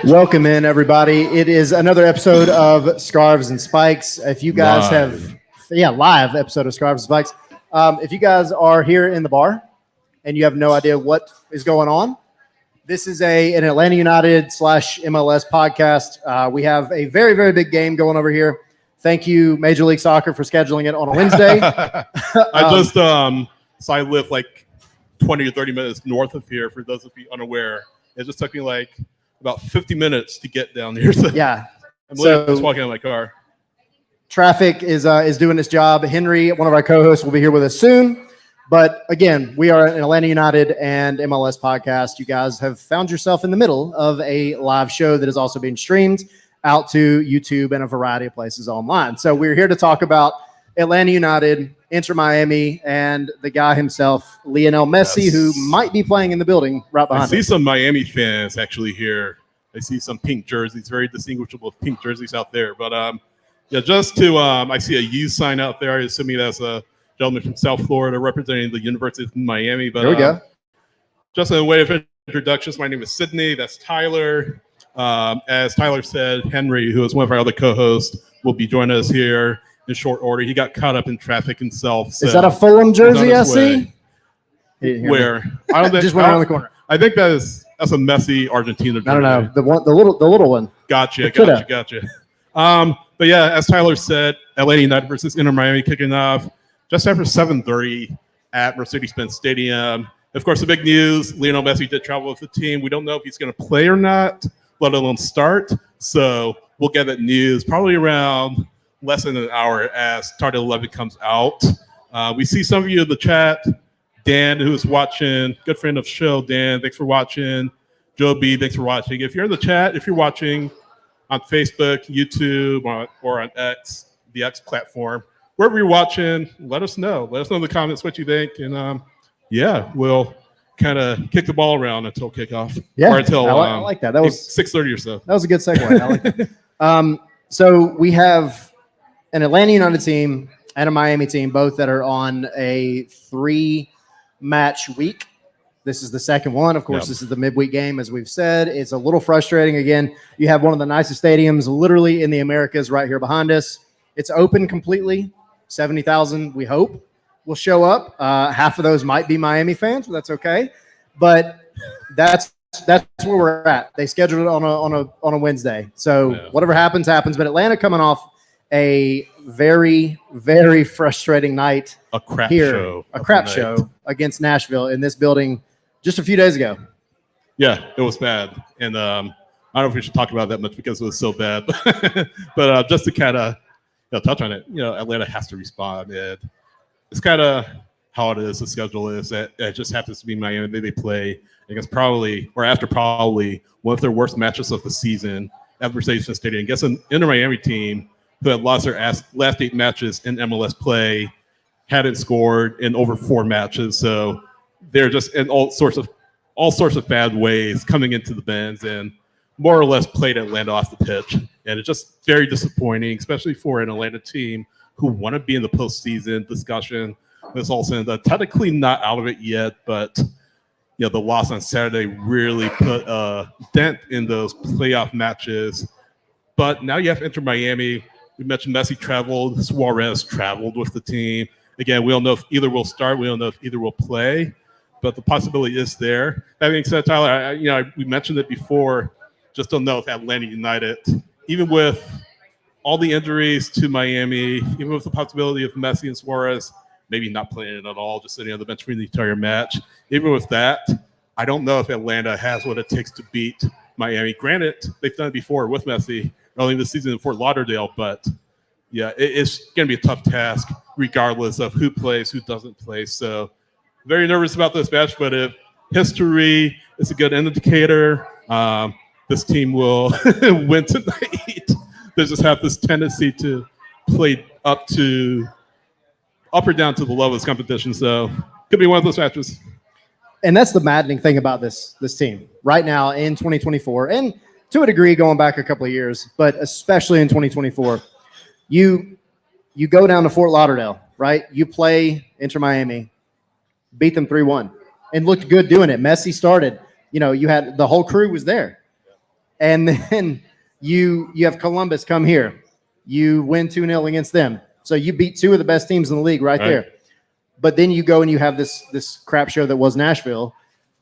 Welcome in, everybody. It is another episode of Scarves and Spikes. If you guys live episode of Scarves and Spikes. If you guys are here in the bar and you have no idea what is going on, this is an Atlanta United / MLS podcast. We have a very, very big game going over here. Thank you, Major League Soccer, for scheduling it on a Wednesday. So I live like 20 or 30 minutes north of here, for those of you unaware. It just took me like about 50 minutes to get down here. So yeah. I'm literally just walking out of my car. Traffic is doing its job. Henry, one of our co-hosts, will be here with us soon. But again, we are an Atlanta United and MLS podcast. You guys have found yourself in the middle of a live show that is also being streamed out to YouTube and a variety of places online. So we're here to talk about Atlanta United, Inter Miami, and the guy himself, Lionel Messi, who might be playing in the building right behind us. I see some Miami fans actually here. I see some pink jerseys, very distinguishable pink jerseys out there. But I see a U sign out there. I assume that's a gentleman from South Florida representing the University of Miami. But there we go. Just in a way of introductions, my name is Signia. That's Tyler. As Tyler said, Henry, who is one of our other co-hosts, will be joining us here in short order. He got caught up in traffic himself. So is that a Fulham jersey I see? Where? I don't think just went around the corner. I think that's a Messi Argentina jersey. No, the little one. Gotcha. But yeah, as Tyler said, Atlanta United versus Inter Miami kicking off just after 7:30 at Mercedes-Benz Stadium. Of course, the big news: Lionel Messi did travel with the team. We don't know if he's going to play or not, let alone start. So we'll get that news probably around less than an hour as Starting 11 comes out. We see some of you in the chat. Dan, who is watching, good friend of the show. Dan, thanks for watching. Joe B, thanks for watching. If you're in the chat, if you're watching on Facebook, YouTube, or on X, the X platform, wherever you're watching, let us know. Let us know in the comments what you think. And we'll kind of kick the ball around until kickoff. Yeah, or until, I like that. That was 6:30 or so. That was a good segue. I like that. So we have an Atlanta United team and a Miami team, both that are on a 3-match week. This is the second one. Of course, This is the midweek game, as we've said. It's a little frustrating. Again, you have one of the nicest stadiums literally in the Americas right here behind us. It's open completely. 70,000, we hope, will show up. Half of those might be Miami fans, but that's okay. But that's where we're at. They scheduled it on a Wednesday. So whatever happens. But Atlanta coming off a very, very frustrating night. A crap show against Nashville in this building just a few days ago. Yeah, it was bad. And I don't know if we should talk about that much because it was so bad. But just to kind of touch on it, Atlanta has to respond. It's kind of how it is. The schedule is that it just happens to be Miami. They play against probably one of their worst matches of the season at Mercedes-Benz Stadium against an Inter Miami team who had lost their last 8 matches in MLS play, hadn't scored in over 4 matches. So they're just in all sorts of bad ways coming into the Benz and more or less played Atlanta off the pitch. And it's just very disappointing, especially for an Atlanta team who want to be in the postseason discussion. This all said, technically not out of it yet, but the loss on Saturday really put a dent in those playoff matches. But now you have Inter Miami. We mentioned Messi traveled, Suarez traveled with the team. Again, we don't know if either will start. We don't know if either will play, but the possibility is there. That being said, Tyler, we mentioned it before. Just don't know if Atlanta United, even with all the injuries to Miami, even with the possibility of Messi and Suarez maybe not playing it at all, just sitting on the bench for the entire match, even with that, I don't know if Atlanta has what it takes to beat Miami. Granted, they've done it before with Messi early in the season in Fort Lauderdale, but it's going to be a tough task regardless of who plays, who doesn't play. So very nervous about this match, but if history is a good indicator, this team will win tonight. They just have this tendency to play up or down to the lowest competition. So could be one of those matches. And that's the maddening thing about this team right now in 2024, and to a degree going back a couple of years, but especially in 2024, you go down to Fort Lauderdale, right? You play Inter Miami, beat them 3-1, and looked good doing it. Messi started. You had the whole crew was there. And then you have Columbus come here. You win 2-0 against them. So you beat two of the best teams in the league right there. But then you go and you have this crap show that was Nashville.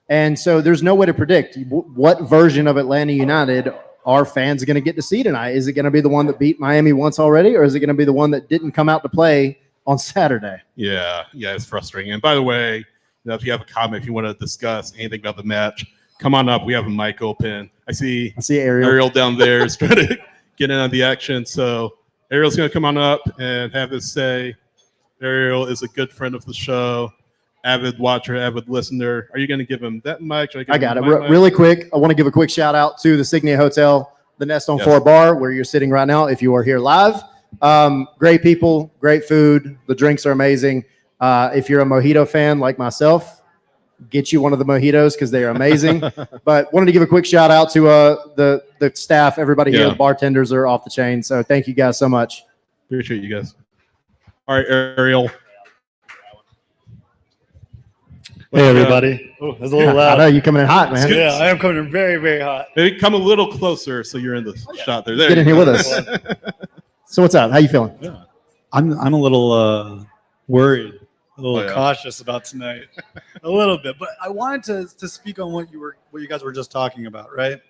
And so there's no way to predict what version of Atlanta United are fans going to get to see tonight. Is it going to be the one that beat Miami once already, or is it going to be the one that didn't come out to play on Saturday? Yeah, it's frustrating. And by the way, if you have a comment, if you want to discuss anything about the match, come on up. We have a mic open. I see Ariel down there is trying to get in on the action. So Ariel's going to come on up and have his say. Ariel is a good friend of the show, avid watcher, avid listener. Are you going to give him that mic? I got it. Really quick, I want to give a quick shout out to the Signia Hotel, the Nest on 4 bar, where you're sitting right now if you are here live. Great people, great food. The drinks are amazing. If you're a mojito fan like myself, get you one of the mojitos because they are amazing. But wanted to give a quick shout out to the staff, everybody here. The bartenders are off the chain. So thank you guys so much. Appreciate you guys. All right, Ariel. Hey, everybody. Oh, that's a little loud. I know you're coming in hot, man. Yeah, I am coming in very, very hot. Maybe come a little closer so you're in the shot there. Get in here with us. So what's up? How you feeling? Yeah. I'm a little worried, a little cautious about tonight, a little bit. But I wanted to speak on what you guys were just talking about, right?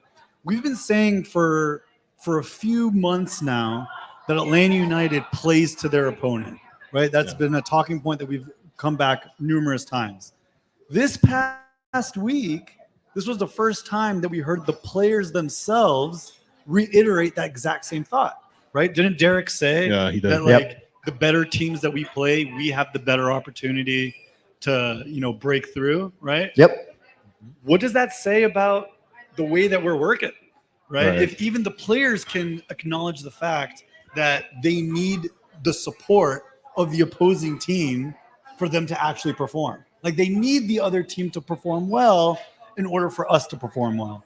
We've been saying for a few months now that Atlanta United plays to their opponent, right? That's been a talking point that we've come back numerous times. This past week, this was the first time that we heard the players themselves reiterate that exact same thought, right? Didn't Derek say that the better teams that we play, we have the better opportunity to, break through, right? Yep. What does that say about the way that we're working, right? If even the players can acknowledge the fact that they need the support of the opposing team for them to actually perform. Like they need the other team to perform well in order for us to perform well.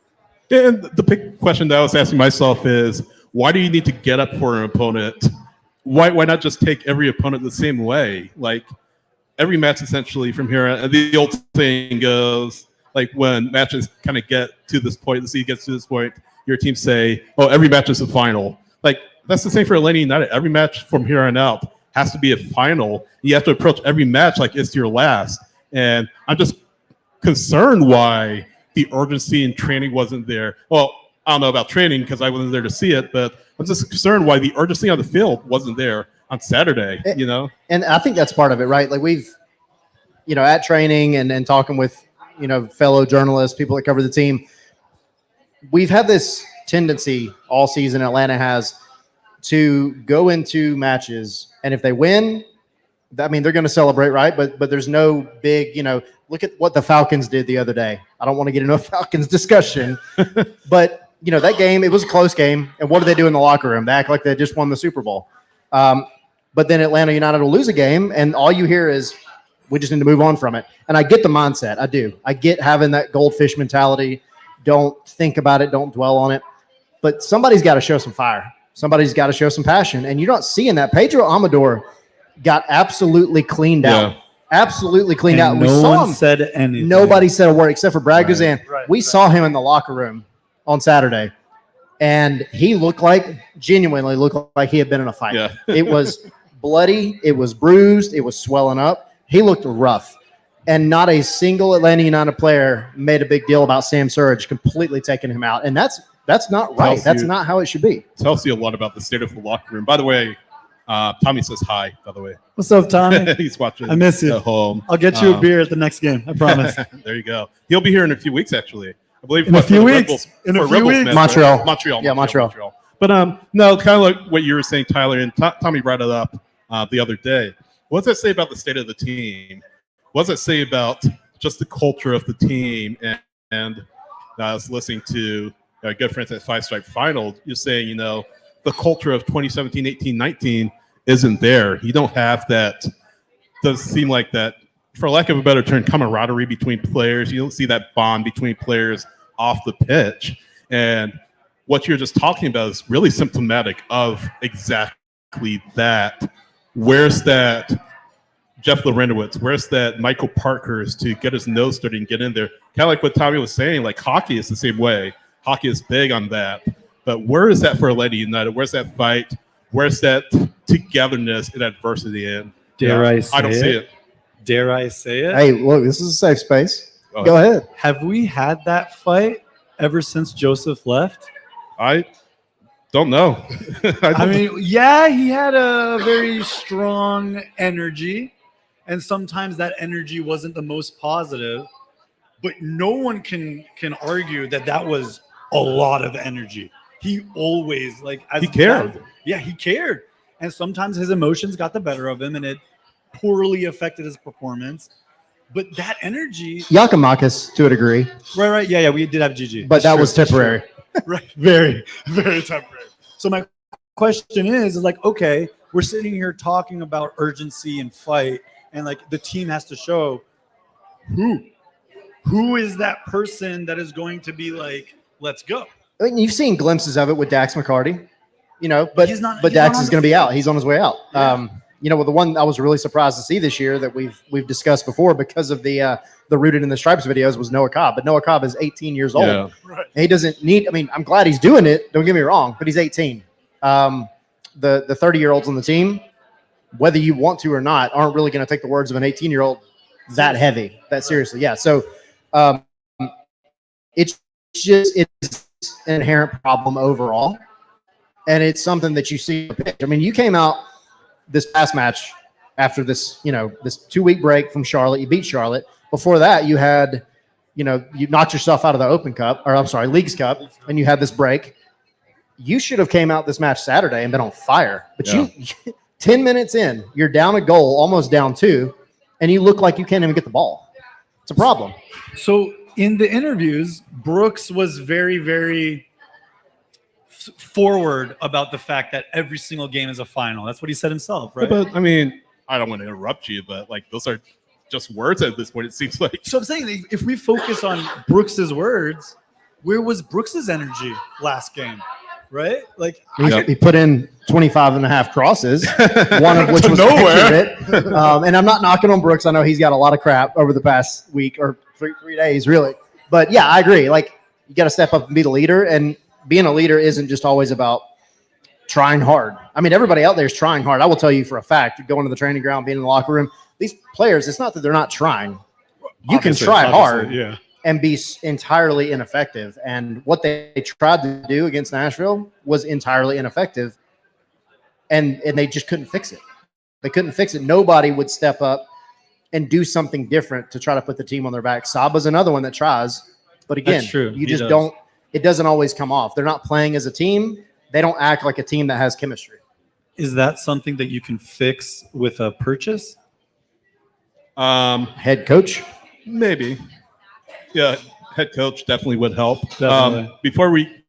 And the big question that I was asking myself is, why do you need to get up for an opponent? Why not just take every opponent the same way? Like every match essentially from here, the old saying goes, like when matches kind of get to this point, the seed gets to this point, your team say, oh, every match is a final. Like that's the same for Atlanta United. Every match from here on out has to be a final. You have to approach every match like it's your last. And I'm just concerned why the urgency in training wasn't there. Well, I don't know about training because I wasn't there to see it, but I'm just concerned why the urgency on the field wasn't there on Saturday, And I think that's part of it, right? Like we've, at training and talking with, fellow journalists, people that cover the team, we've had this tendency all season Atlanta has to go into matches, and if they win, I mean, they're going to celebrate, right? But there's no big, look at what the Falcons did the other day. I don't want to get into a Falcons discussion, but, that game, it was a close game. And what do they do in the locker room? They act like they just won the Super Bowl. But then Atlanta United will lose a game, and all you hear is, we just need to move on from it. And I get the mindset. I do. I get having that goldfish mentality. Don't think about it. Don't dwell on it. But somebody's got to show some fire. Somebody's got to show some passion. And you're not seeing that. Pedro Amador got absolutely cleaned out. Absolutely cleaned out. We saw him. Said anything. Nobody said a word except for Brad Guzan. We saw him in the locker room on Saturday, and he genuinely looked like he had been in a fight. It was bloody. It was bruised. It was swelling up. He looked rough. And not a single Atlanta United player made a big deal about Sam Surridge completely taking him out. And that's not right. That's not how it should be. Tells you a lot about the state of the locker room. By the way, Tommy says hi, by the way. What's up, Tommy? He's watching. I miss you. At home. I'll get you a beer at the next game. I promise. There you go. He'll be here in a few weeks, actually. I believe in a few weeks. Montreal. Montreal. But no, kind of like what you were saying, Tyler, and Tommy brought it up the other day. What does that say about the state of the team? What does it say about just the culture of the team? And I was listening to our good friends at Five Stripe Final. You're saying, the culture of 2017, 18, 19 isn't there. You don't have that. Does seem like that, for lack of a better term, camaraderie between players. You don't see that bond between players off the pitch. And what you're just talking about is really symptomatic of exactly that. Where's that Jeff Lorenowitz? Where's that Michael Parkhurst to get his nose dirty and get in there? Kind of like what Tommy was saying, like hockey is the same way. hockey is big on that. But where is that for Atlanta United? Where's that fight? Where's that togetherness in adversity? And Dare I say I don't see it. Dare I say it? Hey, look, this is a safe space. Go ahead. Have we had that fight ever since Joseph left? I don't know. I mean, yeah, he had a very strong energy, and sometimes that energy wasn't the most positive, but no one can argue that was a lot of energy. He always, like, as he cared. He cared. And sometimes his emotions got the better of him, and it poorly affected his performance. But that energy, Giacomakis to a degree, right, yeah, we did have Gigi, but that was temporary. Right, very, very temporary. So my question is like, okay, we're sitting here talking about urgency and fight, and like the team has to show who is that person that is going to be like, let's go. I mean, you've seen glimpses of it with Dax McCarty, but he's not Dax on is the going to be field. out. He's on his way out. Yeah. With the one I was really surprised to see this year that we've discussed before because of the Rooted in the Stripes videos was Noah Cobb. But Noah Cobb is 18 years old. Yeah. Right. He doesn't need. I mean, I'm glad he's doing it. Don't get me wrong, but he's 18. The 30-year-olds on the team, whether you want to or not, aren't really going to take the words of an 18-year-old that heavy, that seriously. Yeah. So it's an inherent problem overall, and it's something that you see. I mean, you came out this past match after this 2-week break from Charlotte. You beat Charlotte. Before that, you had, you knocked yourself out of the Open Cup, or I'm sorry, Leagues Cup, and you had this break. You should have came out this match Saturday and been on fire. But you 10 minutes in, you're down a goal, almost down 2, and you look like you can't even get the ball. It's a problem. So in the interviews, Brooks was very, very forward about the fact that every single game is a final. That's what he said himself, right? But I mean, I don't want to interrupt you, but like those are just words at this point. It seems like. So I'm saying if we focus on Brooks's words, where was Brooks's energy last game, right? Like he put in 25 and a half crosses, one of which was nowhere. And I'm not knocking on Brooks. I know he's got a lot of crap over the past week or three days, really. But yeah, I agree. Like you got to step up and be the leader, and being a leader isn't just always about trying hard. I mean, everybody out there is trying hard. I will tell you for a fact, going to the training ground, being in the locker room, these players, it's not that they're not trying. You can try hard and be entirely ineffective. And what they tried to do against Nashville was entirely ineffective. And they just couldn't fix it. They couldn't fix it. Nobody would step up and do something different to try to put the team on their back. Saba's another one that tries. But again, you just don't. It doesn't always come off. They're not playing as a team. They don't act like a team that has chemistry. Is that something that you can fix with a purchase? Head coach? Maybe. Yeah, head coach definitely would help. Definitely. Before we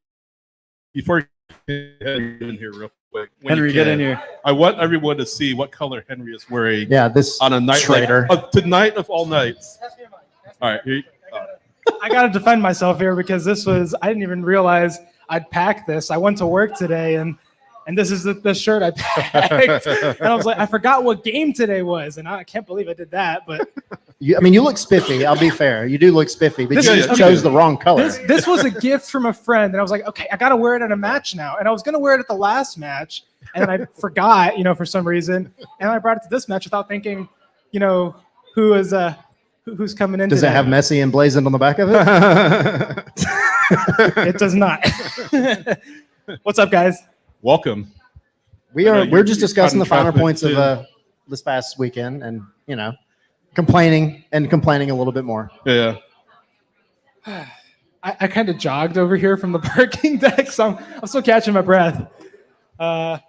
get in here real quick. Henry, get in here. I want everyone to see what color Henry is wearing. Yeah, this on a night traitor. Tonight of all nights. All right, here I got to defend myself here because I didn't even realize I'd packed this. I went to work today and this is the shirt I packed. And I was like, I forgot what game today was. And I can't believe I did that. But you look spiffy. I'll be fair. You do look spiffy, but you Okay. chose the wrong color. this was a gift from a friend. And I was like, okay, I got to wear it at a match now. And I was going to wear it at the last match. And then I forgot, for some reason. And I brought it to this match without thinking, who's coming in Does today. it have Messi emblazoned on the back of it? It does not. What's up, guys? welcome. We're just discussing the finer traffic, points too. of this past weekend, and complaining a little bit more. Yeah. I kind of jogged over here from the parking deck, so I'm still catching my breath. Well,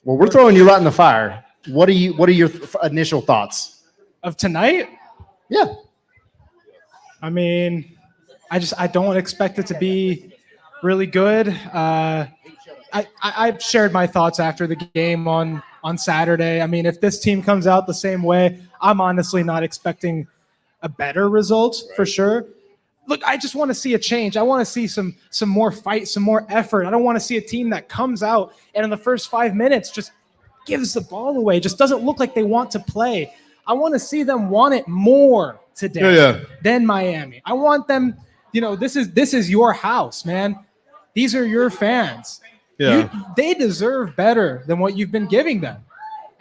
we're throwing you right in the fire. What are your initial thoughts Of tonight, Yeah, I mean, I don't expect it to be really good. I've shared my thoughts after the game on Saturday. I mean, if this team comes out the same way, I'm honestly not expecting a better result for sure. Look, I just want to see a change. I want to see some more fight, some more effort. I don't want to see a team that comes out and in the first 5 minutes just gives the ball away, just doesn't look like they want to play. I want to see them want it more today than Miami. I want them, this is your house, man. These are your fans. Yeah. They deserve better than what you've been giving them.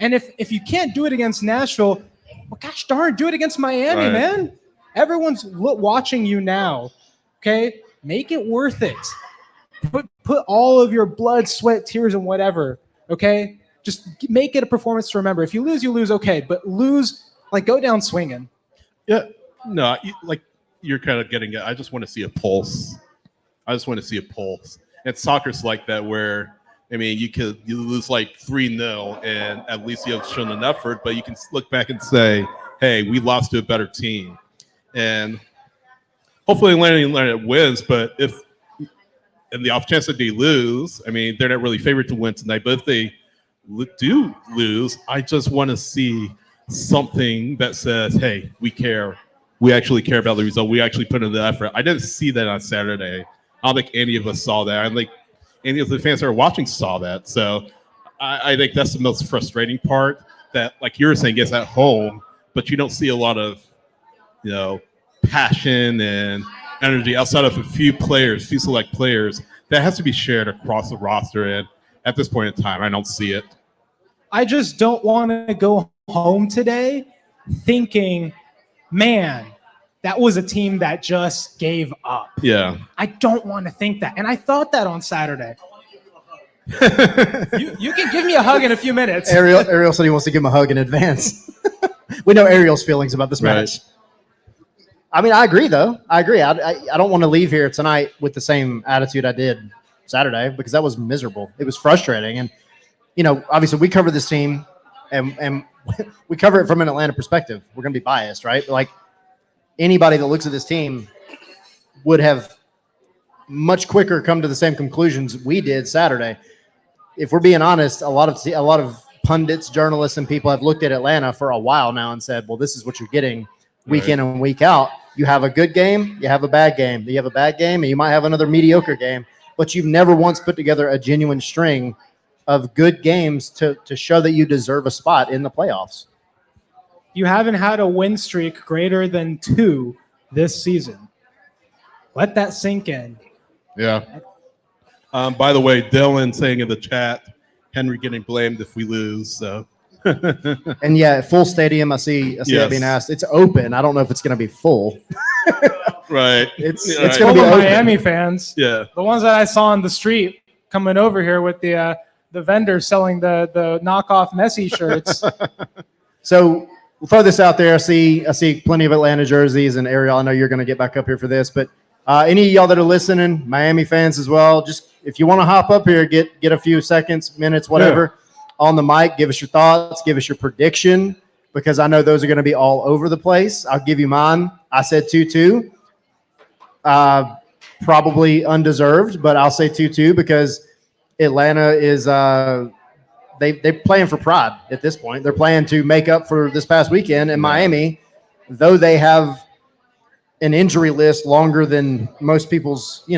And if you can't do it against Nashville, well, gosh darn, do it against Miami, Right. man. Everyone's watching you now. Okay, make it worth it. Put all of your blood, sweat, tears, and whatever. Okay, just make it a performance to remember. If you lose, you lose. Okay, but lose, like, go down swinging. Yeah. No, like you're kind of getting it. I just want to see a pulse. And soccer's like that, where I mean, you lose like 3-0, and at least you have shown an effort. But you can look back and say, "Hey, we lost to a better team," and hopefully, Atlanta wins. But if in the off chance that they lose, I mean, they're not really favored to win tonight. But if they do lose, I just want to see something that says, "Hey, we care. We actually care about the result. We actually put in the effort." I didn't see that on Saturday. I don't think any of us saw that. I don't think any of the fans that are watching saw that. So I think that's the most frustrating part. That, like you were saying, gets at home, but you don't see a lot of, passion and energy outside of a few select players. That has to be shared across the roster. And at this point in time, I don't see it. I just don't want to go home today thinking, man, that was a team that just gave up. Yeah. I don't want to think that. And I thought that on Saturday. You can give me a hug in a few minutes. Ariel said he wants to give him a hug in advance. We know Ariel's feelings about this match. I mean, I agree, though. I don't want to leave here tonight with the same attitude I did Saturday, because that was miserable. It was frustrating. And, obviously we cover this team and we cover it from an Atlanta perspective. We're going to be biased, right? Like, anybody that looks at this team would have much quicker come to the same conclusions we did Saturday. If we're being honest, a lot of pundits, journalists, and people have looked at Atlanta for a while now and said, well, this is what you're getting week in and week out. You have a good game, you have a bad game. You have a bad game, and you might have another mediocre game, but you've never once put together a genuine string of good games to show that you deserve a spot in the playoffs. You haven't had a win streak greater than 2 this season. Let that sink in. Yeah. By the way, Dylan saying in the chat, Henry getting blamed if we lose. So. And yeah, full stadium. I see that being asked. It's open. I don't know if it's going to be full. Right. It's Full going to be of open. Miami fans. Yeah. The ones that I saw on the street coming over here with the vendors selling the knockoff Messi shirts. So we'll throw this out there. I see plenty of Atlanta jerseys, and Ariel, I know you're going to get back up here for this, but any of y'all that are listening, Miami fans as well, just if you want to hop up here, get a few seconds, minutes, whatever, on the mic, give us your thoughts, give us your prediction, because I know those are going to be all over the place. I'll give you mine. I said 2-2. Probably undeserved, but I'll say 2-2 because Atlanta is they're playing for pride at this point. They're playing to make up for this past weekend. And Miami, though they have an injury list longer than most people's,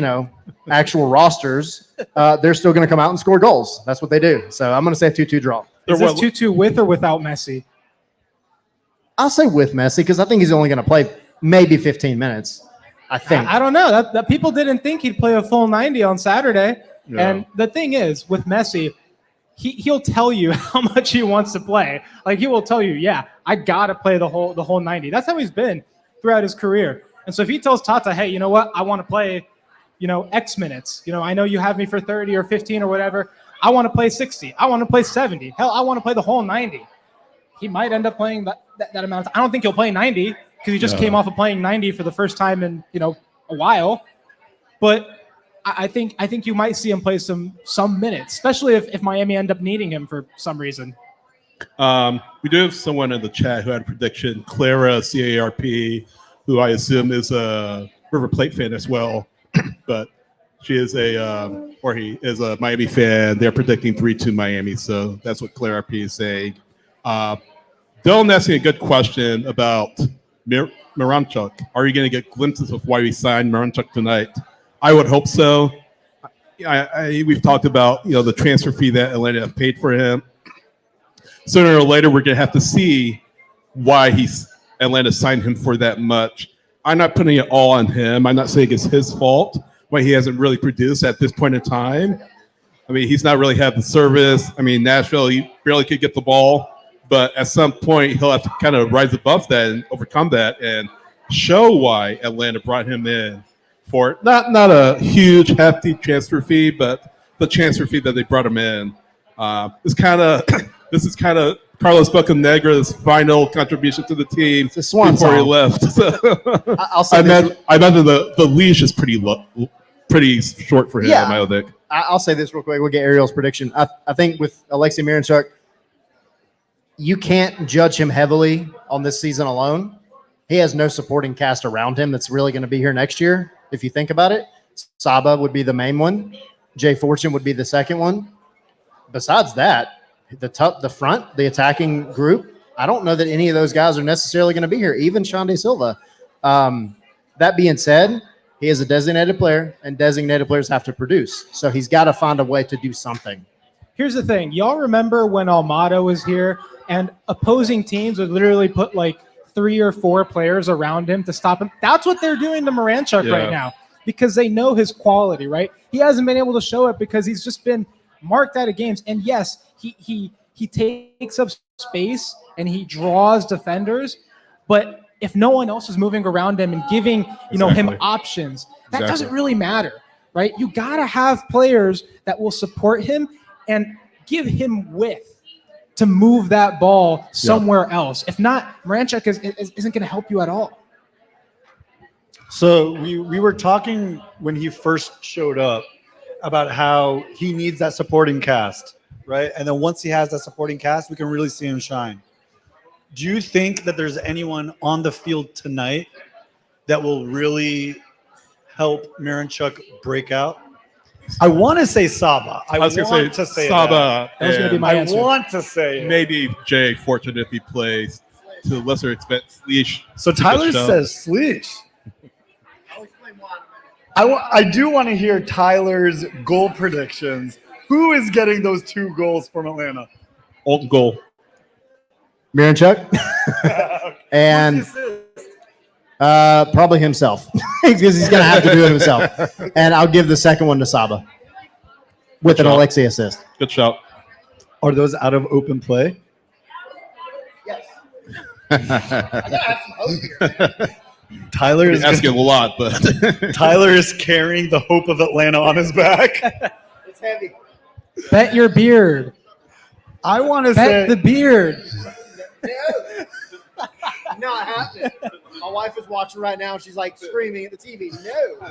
actual rosters, they're still going to come out and score goals. That's what they do. So I'm going to say a 2-2 draw. Is this 2-2 with or without Messi? I'll say with Messi because I think he's only going to play maybe 15 minutes. I think. I don't know. That people didn't think he'd play a full 90 on Saturday. Yeah. And the thing is, with Messi, he'll tell you how much he wants to play. Like, he will tell you, yeah, I got to play the whole 90. That's how he's been throughout his career. And so if he tells Tata, hey, you know what? I want to play, X minutes. I know you have me for 30 or 15 or whatever. I want to play 60. I want to play 70. Hell, I want to play the whole 90. He might end up playing that amount. I don't think he'll play 90 because he just came off of playing 90 for the first time in, a while. But I think you might see him play some minutes, especially if Miami end up needing him for some reason. We do have someone in the chat who had a prediction, Clara CARP, who I assume is a River Plate fan as well, but she is he is a Miami fan. They're predicting 3-2 Miami, so that's what Clara P is saying. Dylan asking a good question about Miranchuk. Are you going to get glimpses of why we signed Miranchuk tonight? I would hope so. We've talked about the transfer fee that Atlanta have paid for him. Sooner or later, we're going to have to see why Atlanta signed him for that much. I'm not putting it all on him. I'm not saying it's his fault. What why he hasn't really produced at this point in time. I mean, he's not really had the service. I mean, Nashville, he barely could get the ball, but at some point he'll have to kind of rise above that and overcome that and show why Atlanta brought him in for not a huge hefty transfer fee, but the transfer fee that they brought him in. This is kind of Carlos Bocanegra's final contribution to the team before he left. So, I'll say I imagine the leash is pretty short for him. Yeah. I think. I'll say this real quick. We'll get Ariel's prediction. I think with Alexei Miranchuk, you can't judge him heavily on this season alone. He has no supporting cast around him that's really going to be here next year. If you think about it, Saba would be the main one. Jay Fortune would be the second one. Besides that, the front, the attacking group, I don't know that any of those guys are necessarily going to be here, even Shande Silva. That being said, he is a designated player, and designated players have to produce. So he's got to find a way to do something. Here's the thing. Y'all remember when Almada was here and opposing teams would literally put like 3 or 4 players around him to stop him? That's what they're doing to Miranchuk right now because they know his quality, right? He hasn't been able to show it because he's just been marked out of games. And yes, he takes up space and he draws defenders, but if no one else is moving around him and giving him options, that doesn't really matter, right? You got to have players that will support him and give him width to move that ball somewhere else. If not, Miranchuk isn't going to help you at all. So we were talking when he first showed up about how he needs that supporting cast, right? And then once he has that supporting cast, we can really see him shine. Do you think that there's anyone on the field tonight that will really help Miranchuk break out? I want to say Saba. I was going to say Saba. That was going to be my answer. I want to say maybe Jay Fortune if he plays to a lesser extent Sleesh. So Tyler says Sleesh. I do want to hear Tyler's goal predictions. Who is getting those 2 goals from Atlanta? Old goal. Miranchuk. And probably himself because he's going to have to do it himself. And I'll give the second one to Saba with an Alexei assist. Good shout. Are those out of open play? Yes. I gotta have some hope here. Tyler is asking a lot, but Tyler is carrying the hope of Atlanta on his back. It's heavy. Bet your beard. I want to say the beard. Not happening. My wife is watching right now. She's like screaming at the TV. No.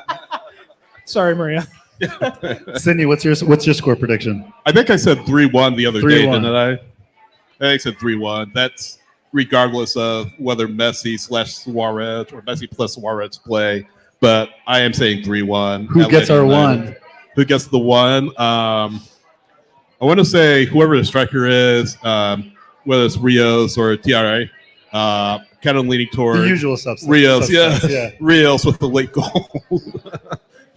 Sorry, Maria. Signia, what's your score prediction? I think I said 3-1 the other day, 3-1. didn't I? I think I said 3-1. That's regardless of whether Messi / Suarez or Messi plus Suarez play. But I am saying 3-1. Who gets our one? Who gets the one? I want to say whoever the striker is, whether it's Rios or Tiare, kind of leaning toward The usual substance. Rios. Yeah. Rios with the late goal.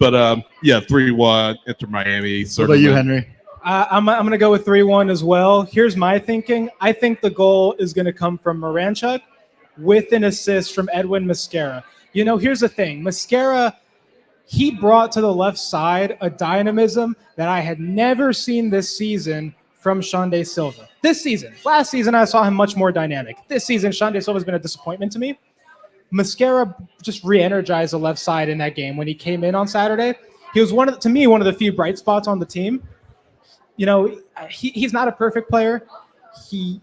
But 3-1 Inter Miami. What about you, Henry? I'm going to go with 3-1 as well. Here's my thinking. I think the goal is going to come from Miranchuk with an assist from Edwin Mosquera. Here's the thing. Mosquera, he brought to the left side a dynamism that I had never seen this season from Shande Silva. This season. Last season, I saw him much more dynamic. This season, Shande Silva has been a disappointment to me. Mosquera just re-energized the left side in that game when he came in on Saturday. He was one of the few bright spots on the team. He's not a perfect player. He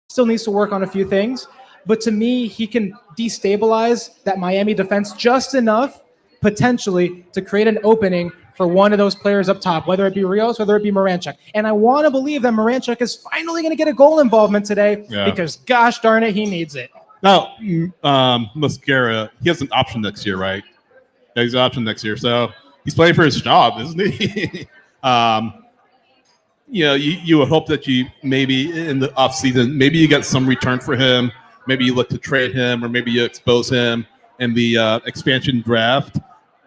still needs to work on a few things. But to me, he can destabilize that Miami defense just enough, potentially, to create an opening for one of those players up top, whether it be Rios, whether it be Miranchuk. And I want to believe that Miranchuk is finally going to get a goal involvement today because, gosh darn it, he needs it. Now, Mosquera, he has an option next year, right? Yeah, he's an option next year. So he's playing for his job, isn't he? You would hope that you maybe in the offseason, maybe you get some return for him. Maybe you look to trade him, or maybe you expose him in the expansion draft,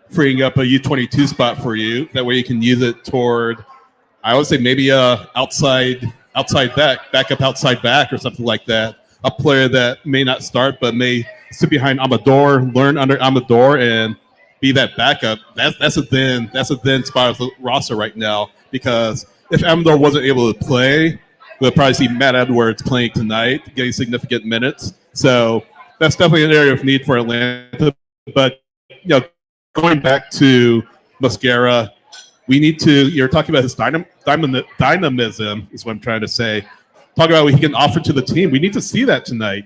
freeing up a U22 spot for you. That way you can use it toward, I would say maybe outside backup outside back or something like that. A player that may not start but may sit behind Amador, learn under Amador, and be that backup, that's a thin spot of the roster right now. Because if Amador wasn't able to play, we'll probably see Matt Edwards playing tonight, getting significant minutes. So that's definitely an area of need for Atlanta. But going back to Mosquera, we need to. You're talking about his dynamism, is what I'm trying to say. Talk about what he can offer to the team. We need to see that tonight.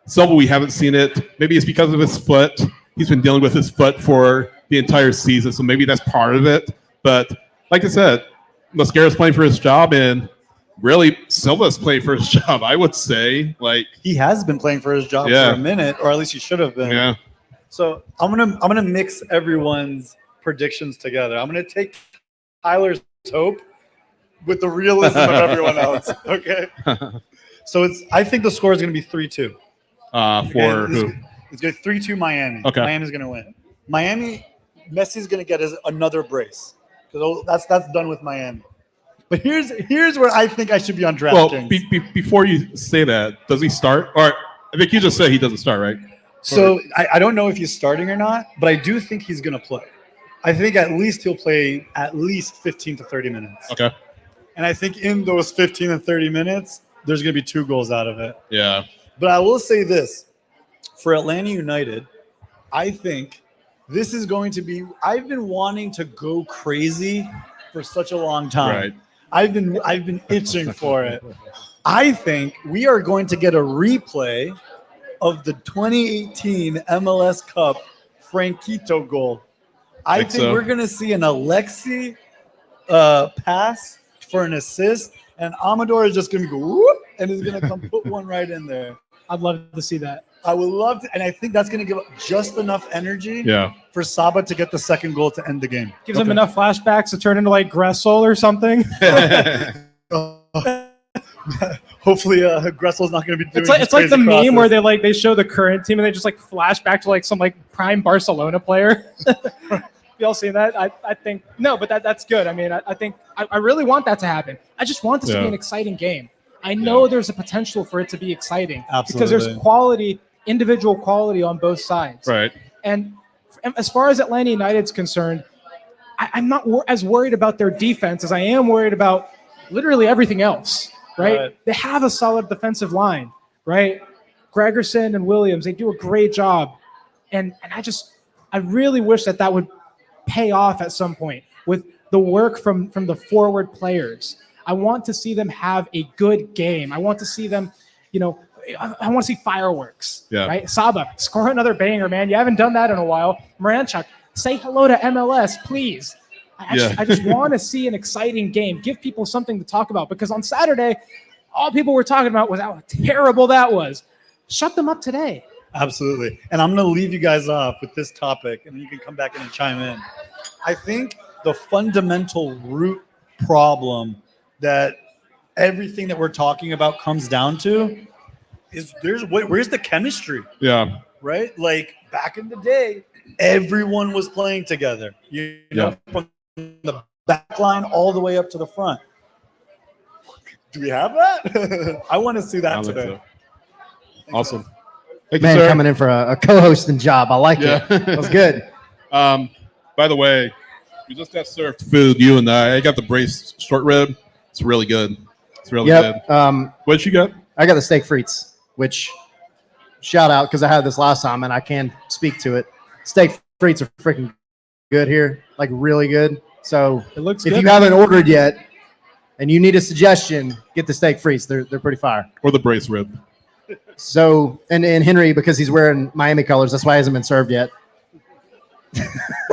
Silva, we haven't seen it. Maybe it's because of his foot. He's been dealing with his foot for the entire season, so maybe that's part of it. But like I said, Mosquera's playing for his job, and really Silva's playing for his job. I would say, he has been playing for his job for a minute, or at least he should have been. Yeah. So I'm gonna mix everyone's predictions together. I'm gonna take Tyler's hope with the realism of everyone else. Okay. So I think the score is gonna be 3-2. For who? It's going to 3-2 Miami. Okay. Miami's going to win. Miami, Messi's going to get another brace because that's done with Miami. But here's where I think I should be on DraftKings. Well, before you say that, does he start? Or I think you just said he doesn't start, right? So I don't know if he's starting or not, but I do think he's going to play. I think at least he'll play at least 15 to 30 minutes. Okay. And I think in those 15 and 30 minutes, there's going to be 2 goals out of it. Yeah. But I will say this. For Atlanta United, I think this is going to be – I've been wanting to go crazy for such a long time. Right. I've been itching for it. I think we are going to get a replay of the 2018 MLS Cup Franquito goal. I think so. We're going to see an Alexi pass for an assist, and Amador is just going to go whoop, and he's going to come put one right in there. I'd love to see that. I would love to, and I think that's going to give just enough energy for Saba to get the second goal to end the game. Gives him enough flashbacks to turn into like Gressel or something. Hopefully, Gressel's not going to be doing. It's like the meme where they show the current team and they just like flash back to like some like prime Barcelona player. You all seen that? I think no, but that's good. I mean, I think I really want that to happen. I just want this to be an exciting game. I know there's a potential for it to be exciting. Absolutely. Because there's quality, individual quality on both sides. Right. And as far as Atlanta United's concerned, I'm not as worried about their defense as I am worried about literally everything else, right? They have a solid defensive line, right? Gregerson and Williams, they do a great job. And I really wish that would pay off at some point with the work from the forward players. I want to see them have a good game. I want to see them, I want to see fireworks, right? Saba, score another banger, man. You haven't done that in a while. Moranchuk, say hello to MLS, please. I just want to see an exciting game. Give people something to talk about because on Saturday, all people were talking about was how terrible that was. Shut them up today. Absolutely. And I'm going to leave you guys off with this topic, and you can come back in and chime in. I think the fundamental root problem that everything that we're talking about comes down to is where's the chemistry? Yeah. Right? Like back in the day, everyone was playing together. You know, from the back line all the way up to the front. Do we have that? I want to see that today. So. Awesome. Thank Man, you, sir. coming in for a co-hosting job. I like it. That was good. By the way, we just got served food, you and I got the braised short rib. It's really good. It's really good. What did you got? I got the steak frites, which shout out because I had this last time and I can speak to it. Steak frites are freaking good here, like really good. So it looks if good. you haven't ordered yet and you need a suggestion, get the steak frites. They're pretty fire. Or the braised rib. So and Henry, because he's wearing Miami colors, that's why he hasn't been served yet.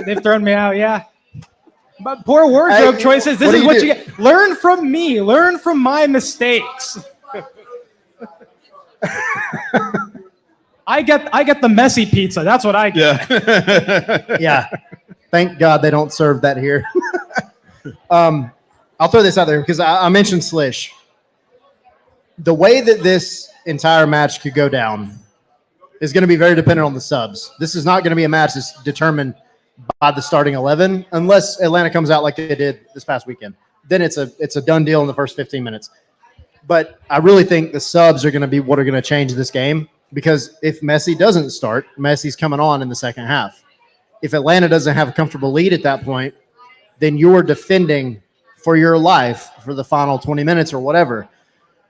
They've thrown me out, yeah. But poor wardrobe choices. This is what you get. Learn from me. Learn from my mistakes. I get the Messi pizza. That's what I get. Yeah. Yeah. Thank God they don't serve that here. I'll throw this out there because I mentioned Slish. The way that this entire match could go down is going to be very dependent on the subs. This is not going to be a match that's determined by the starting 11 unless Atlanta comes out like they did this past weekend. Then it's a done deal in the first 15 minutes. But I really think the subs are going to be what are going to change this game because if Messi doesn't start, Messi's coming on in the second half. if Atlanta doesn't have a comfortable lead at that point, then you're defending for your life for the final 20 minutes or whatever.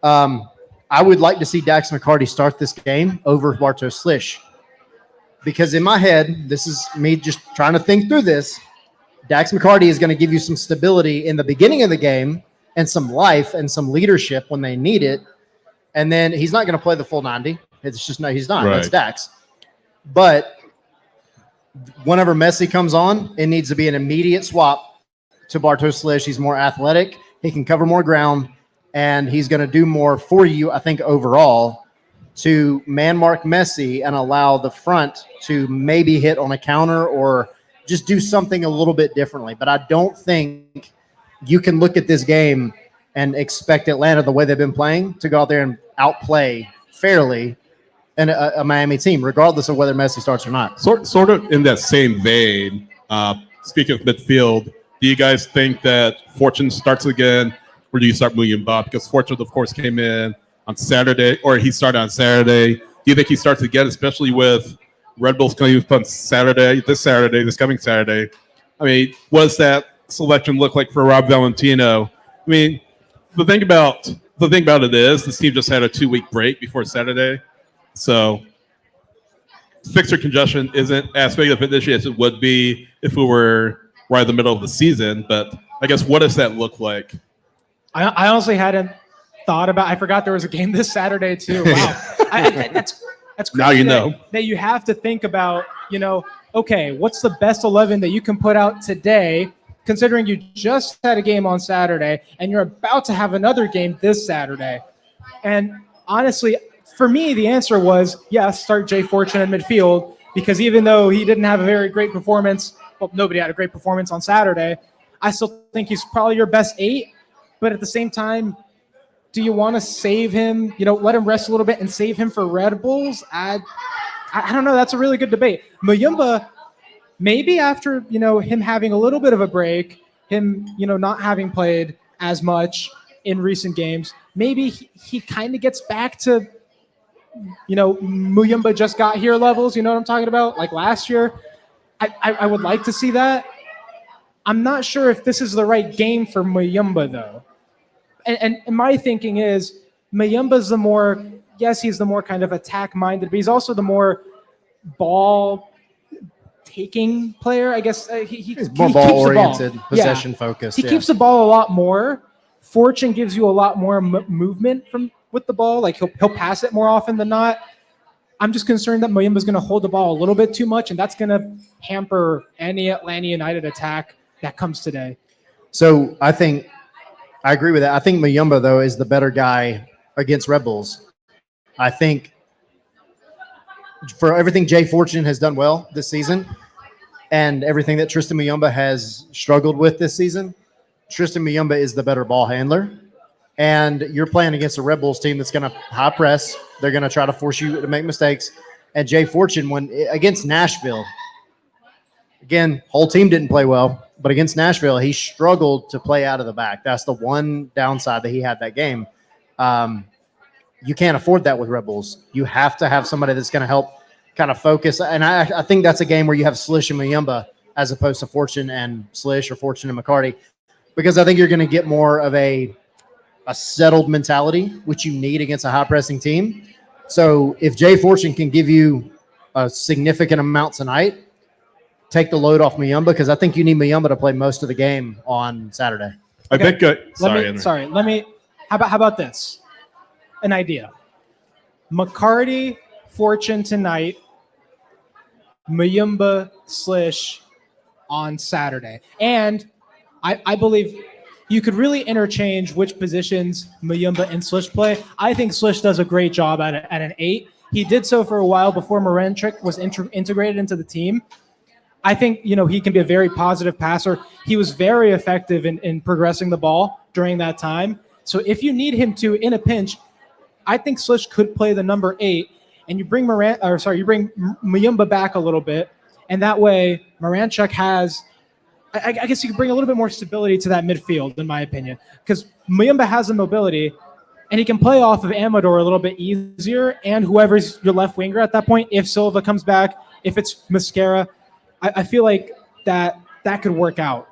I would like to see Dax McCarty start this game over Bartosz Slish. Because in my head, this is me just trying to think through this, Dax McCarty is going to give you some stability in the beginning of the game and some life and some leadership when they need it. And then he's not going to play the full 90. It's just, no, he's not. Right. That's Dax. But whenever Messi comes on, it needs to be an immediate swap to Bartosz Slish. He's more athletic. He can cover more ground, and he's going to do more for you, I think, overall, to man mark Messi and allow the front to maybe hit on a counter or just do something a little bit differently. But I don't think you can look at this game and expect Atlanta, the way they've been playing, to go out there and outplay fairly and a Miami team, regardless of whether Messi starts or not. Sort of in that same vein, speaking of midfield, do you guys think that Fortune starts again, or do you start Muyumba? Because Fortune, of course, came in on Saturday, or he started on Saturday. Do you think he starts again, especially with Red Bulls coming on this coming Saturday? I mean, what does that selection look like for Rob Valentino? I mean, the thing about it is this team just had a 2-week break before Saturday, so fixture congestion isn't as big of an issue as it would be if we were right in the middle of the season. But I guess, what does that look like? I honestly hadn't thought about. I forgot there was a game this Saturday too. Wow, that's crazy. Now you know that you have to think about. Okay, what's the best 11 that you can put out today? Considering you just had a game on Saturday and you're about to have another game this Saturday. And honestly, for me, the answer was, yes, start Jay Fortune in midfield, because even though he didn't have a very great performance, well, nobody had a great performance on Saturday, I still think he's probably your best 8. But at the same time, do you want to save him, let him rest a little bit and save him for Red Bulls? I don't know. That's a really good debate. Muyumba, maybe after, him having a little bit of a break, him, not having played as much in recent games, maybe he kind of gets back to, Muyumba just got here levels. You know what I'm talking about? Like last year. I would like to see that. I'm not sure if this is the right game for Muyumba, though. And my thinking is Muyumba's he's the more kind of attack-minded, but he's also the more ball-taking player, I guess. He's more ball-oriented, possession-focused. He keeps the ball a lot more. Fortune gives you a lot more movement with the ball. Like, he'll pass it more often than not. I'm just concerned that Muyumba's going to hold the ball a little bit too much, and that's going to hamper any Atlanta United attack that comes today. So I agree with that. I think Muyumba, though, is the better guy against Red Bulls. I think for everything Jay Fortune has done well this season and everything that Tristan Muyumba has struggled with this season, Tristan Muyumba is the better ball handler. And you're playing against a Red Bulls team that's going to high press. They're going to try to force you to make mistakes. And Jay Fortune, against Nashville, again, whole team didn't play well, but against Nashville, he struggled to play out of the back. That's the one downside that he had that game. You can't afford that with Red Bulls. You have to have somebody that's going to help kind of focus. And I think that's a game where you have Slish and Muyumba as opposed to Fortune and Slish or Fortune and McCarty, because I think you're going to get more of a settled mentality, which you need against a high-pressing team. So if Jay Fortune can give you a significant amount tonight, take the load off Muyumba, because I think you need Muyumba to play most of the game on Saturday. I think. How about this? An idea. McCarty, Fortune tonight, Muyumba, Slish on Saturday. And I believe you could really interchange which positions Muyumba and Slish play. I think Slish does a great job at an 8. He did so for a while before Morenchik was integrated into the team. I think, he can be a very positive passer. He was very effective in progressing the ball during that time. So if you need him to in a pinch, I think Slish could play the number 8, and you bring Muyumba back a little bit, and that way Morenchik has, I guess you could bring a little bit more stability to that midfield, in my opinion, because Muyumba has the mobility, and he can play off of Amador a little bit easier, and whoever's your left winger at that point, if Silva comes back, if it's Mascara, I feel like that could work out.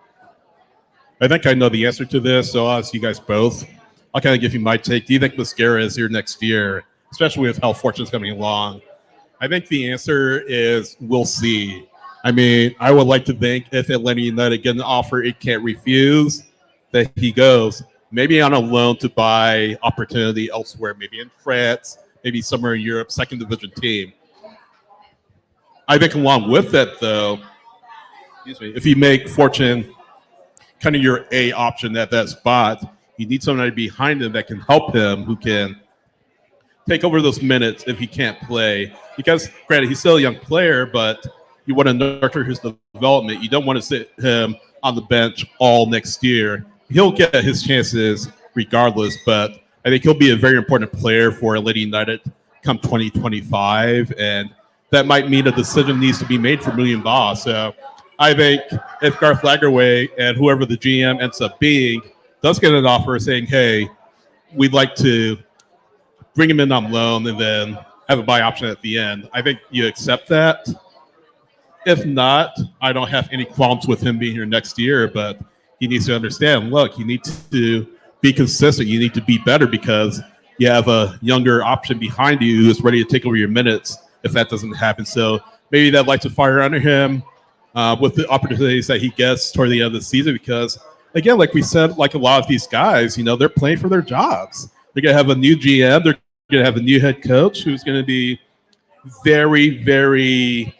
I think I know the answer to this, so I'll ask you guys both. I'll kind of give you my take. Do you think Mascara is here next year, especially with how Fortune's coming along? I think the answer is we'll see. I mean, I would like to think if Atlanta United get an offer it can't refuse, that he goes maybe on a loan to buy opportunity elsewhere, maybe in France, maybe somewhere in Europe, second division team. I think along with that, though, if you make Fortune kind of your A option at that spot, you need somebody behind him that can help him, who can take over those minutes if he can't play. Because, granted, he's still a young player, but you want to nurture his development. You don't want to sit him on the bench all next year. He'll get his chances regardless, but I think he'll be a very important player for Atlanta United come 2025, and that might mean a decision needs to be made for Million Ball. So I think if Garth Lagerwey and whoever the GM ends up being does get an offer saying, hey, we'd like to bring him in on loan and then have a buy option at the end, I think you accept that. If not, I don't have any qualms with him being here next year, but he needs to understand, look, you need to be consistent. You need to be better because you have a younger option behind you who's ready to take over your minutes if that doesn't happen. So maybe that lights a fire under him with the opportunities that he gets toward the end of the season because, again, like we said, like a lot of these guys, they're playing for their jobs. They're going to have a new GM. They're going to have a new head coach who's going to be very, very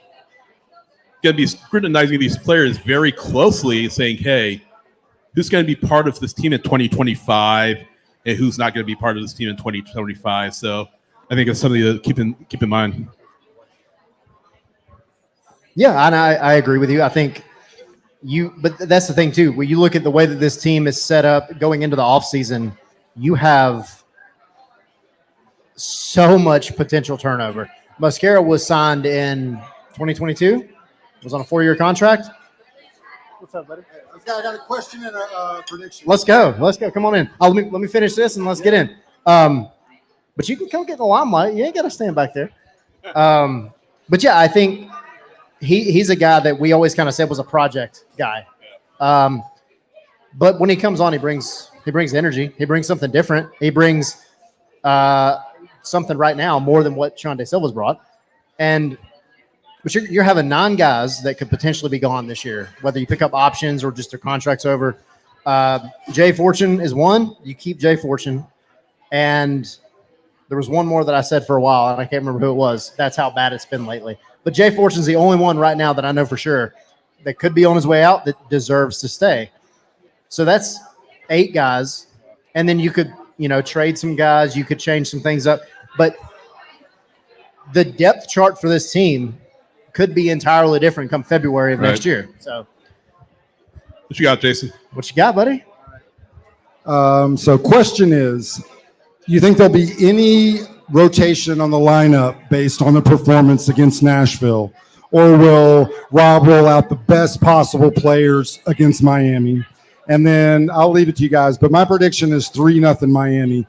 going to be scrutinizing these players very closely, saying, hey, who's going to be part of this team in 2025 and who's not going to be part of this team in 2025. So I think it's something to keep in mind. Yeah, and I agree with you. I think but that's the thing too. When you look at the way that this team is set up going into the offseason, you have so much potential turnover. Mascara was signed in 2022, was on a 4-year contract. What's up, buddy? I got a question and a prediction. Let's go. Come on in. Let me finish this and let's get in. But you can come get in the limelight. You ain't got to stand back there. But yeah, I think he's a guy that we always kind of said was a project guy. But when he comes on, he brings energy. He brings something different. He brings something right now more than what Sean De Silva's brought. But you're having 9 guys that could potentially be gone this year, whether you pick up options or just their contract's over. Jay Fortune is one. You keep Jay Fortune. And there was one more that I said for a while, and I can't remember who it was. That's how bad it's been lately. But Jay Fortune's the only one right now that I know for sure that could be on his way out that deserves to stay. So that's 8 guys. And then you could, trade some guys. You could change some things up. But the depth chart for this team could be entirely different come February of next year. So what you got, Jason? What you got, buddy? So question is, you think there'll be any rotation on the lineup based on the performance against Nashville? Or will Rob roll out the best possible players against Miami? And then I'll leave it to you guys, but my prediction is 3-0 Miami.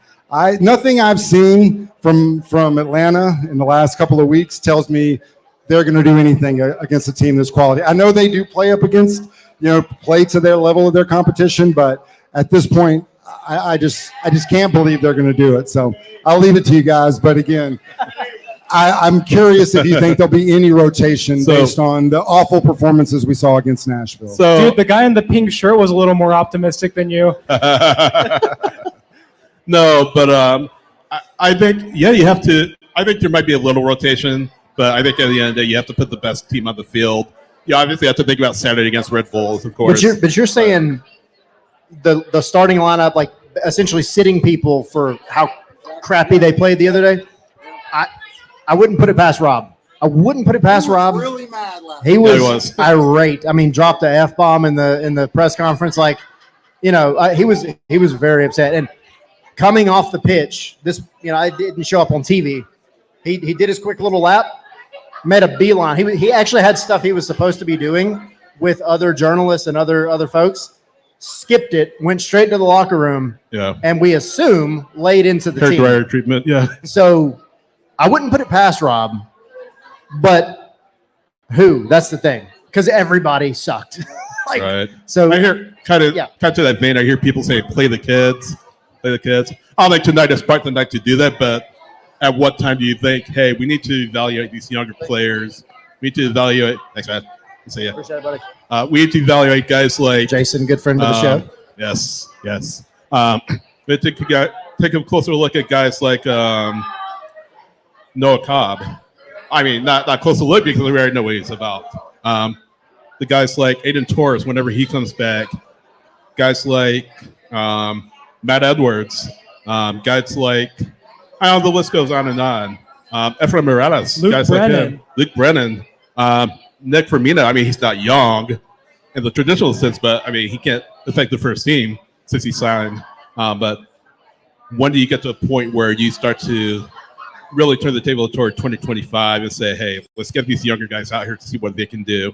Nothing I've seen from Atlanta in the last couple of weeks tells me they're going to do anything against a team this quality. I know they do play up against, play to their level of their competition, but at this point, I just can't believe they're going to do it. So I'll leave it to you guys. But again, I'm curious if you think there'll be any rotation based on the awful performances we saw against Nashville. So, dude, the guy in the pink shirt was a little more optimistic than you. No, but I think, you have to. I think there might be a little rotation, but I think at the end of the day, you have to put the best team on the field. You obviously have to think about Saturday against Red Bulls, of course. But you're saying the starting lineup, like essentially sitting people for how crappy they played the other day. I wouldn't put it past Rob. I wouldn't put it past Rob. Really mad last he was irate. I mean, dropped the F-bomb in the press conference. Like, he was very upset. And coming off the pitch, I didn't show up on TV. He did his quick little lap, made a beeline. He actually had stuff he was supposed to be doing with other journalists and other folks. Skipped it, went straight to the locker room. Yeah. And we assume laid into the hair team. dryer treatment. Yeah. So I wouldn't put it past Rob, but who? That's the thing. because everybody sucked. Right. So I hear kind of to that vein. I hear people say, "Play the kids, play the kids." I think tonight is part of the night to do that. But at what time do you think, hey, we need to evaluate these younger players? We need to evaluate. Thanks, man. See ya. Appreciate it, buddy. We need to evaluate guys like Jason, good friend of the show. Yes. We take a closer look at guys like Noah Cobb. I mean, not closer look because we already know what he's about. The guys like Aiden Torres, whenever he comes back, guys like Matt Edwards, guys like, I don't know, the list goes on and on. Ephraim Morales, guys like him, Luke Brennan, Nick Firmino. I mean, he's not young in the traditional sense, but I mean, he can't affect the first team since he signed. But when do you get to a point where you start to really turn the table toward 2025 and say, hey, let's get these younger guys out here to see what they can do?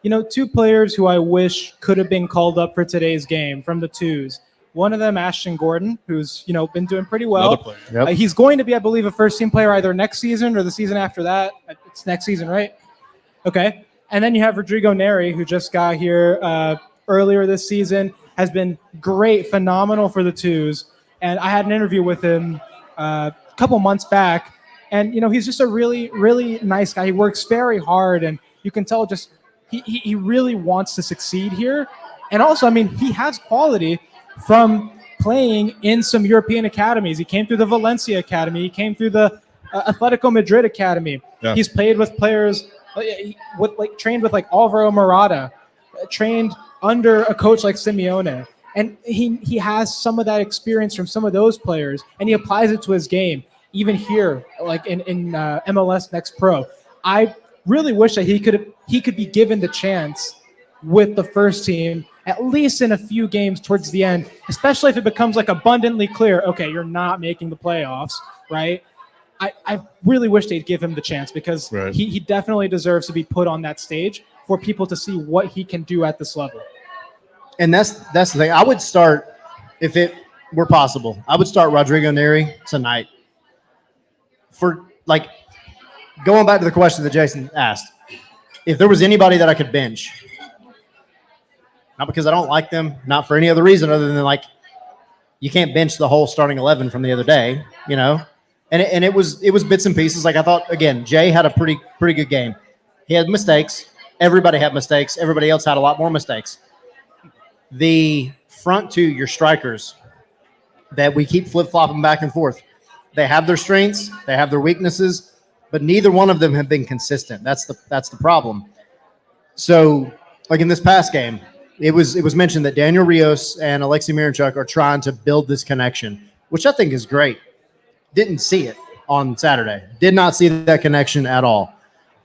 You know, two players who I wish could have been called up for today's game from the twos. One of them, Ashton Gordon, who's, you know, been doing pretty well. Yep. He's going to be, I believe, a first-team player either next season or the season after that. It's next season, right? Okay. And then you have Rodrigo Neri, who just got here earlier this season, has been great, phenomenal for the twos. And I had an interview with him a couple months back. And, you know, he's just a really, really nice guy. He works very hard, and you can tell just he really wants to succeed here. And also, I mean, he has quality from playing in some European academies. He came through the Valencia Academy. He came through the Atletico Madrid Academy. Yeah. He's played with players trained with like Alvaro Morata, trained under a coach like Simeone. And he has some of that experience from some of those players, and he applies it to his game, even here, like in MLS Next Pro. I really wish that he could be given the chance with the first team, at least in a few games towards the end, especially if it becomes like abundantly clear, okay, you're not making the playoffs, right? I really wish they'd give him the chance, because he definitely deserves to be put on that stage for people to see what he can do at this level. And that's the thing. I would start, if it were possible, I would start Rodrigo Neri tonight. For like, going back to the question that Jason asked, if there was anybody that I could bench, not because I don't like them, not for any other reason other than like, you can't bench the whole starting 11 from the other day, you know? And it was bits and pieces. Like, I thought, again, Jay had a pretty good game. He had mistakes. Everybody had mistakes. Everybody else had a lot more mistakes. The front two, your strikers, that we keep flip-flopping back and forth, they have their strengths, they have their weaknesses, but neither one of them have been consistent. That's the problem. So, like in this past game, it was mentioned that Daniel Rios and Alexei Miranchuk are trying to build this connection, which I think is great. Didn't see it on Saturday. Did not see that connection at all.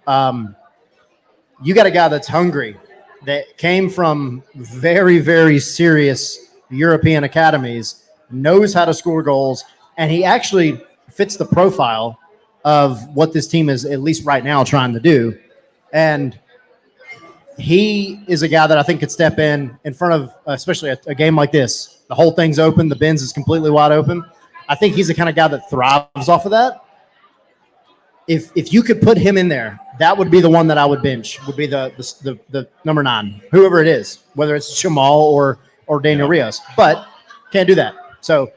You got a guy that's hungry, that came from very, very serious European academies, knows how to score goals, and he actually fits the profile of what this team is, at least right now, trying to do. And he is a guy that I think could step in front of, especially a game like this. The whole thing's open. The bins is completely wide open. I think he's the kind of guy that thrives off of that. If you could put him in there, that would be the one that I would bench, would be the number 9, whoever it is, whether it's Jamal or Daniel Rios. But can't do that. So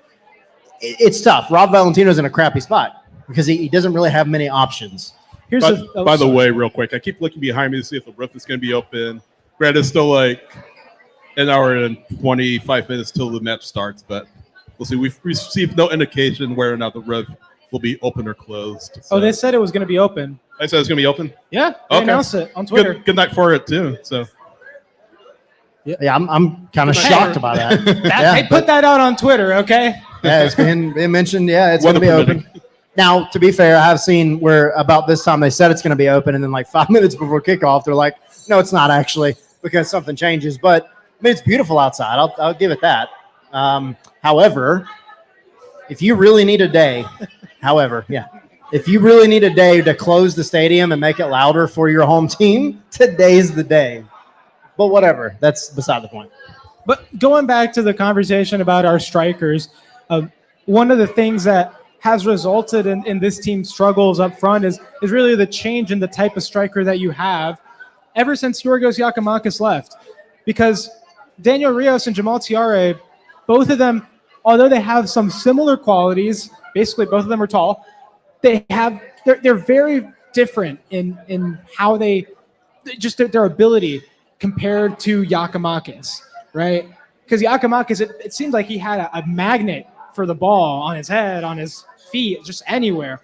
it's tough. Rob Valentino's in a crappy spot because he doesn't really have many options. By the way, real quick, I keep looking behind me to see if the roof is going to be open. Granted, it's still like an hour and 25 minutes till the match starts, but we'll see. We've received no indication whether or not the roof will be open or closed. So. Oh, they said it was going to be open. I said it's going to be open? Yeah, they announced it on Twitter. Good night for it, too. So. Yeah, I'm kind of shocked by that. They put that out on Twitter, okay? Yeah, it's been mentioned. Yeah, it's going to be open. Now, to be fair, I have seen where about this time they said it's going to be open, and then like 5 minutes before kickoff, they're like, no, it's not actually, because something changes. But, I mean, it's beautiful outside. I'll give it that. However, if you really need a day, if you really need a day to close the stadium and make it louder for your home team, today's the day. But whatever, that's beside the point. But going back to the conversation about our strikers, one of the things that has resulted in this team's struggles up front is really the change in the type of striker that you have. ever since Yorgos Giacomakis left, because Daniel Rios and Jamal Tiare, both of them, although they have some similar qualities, basically both of them are tall, they're very different in how they just their ability compared to Giacomakis, right? Because Giacomakis, it seems like he had a magnet for the ball on his head, on his feet, just anywhere.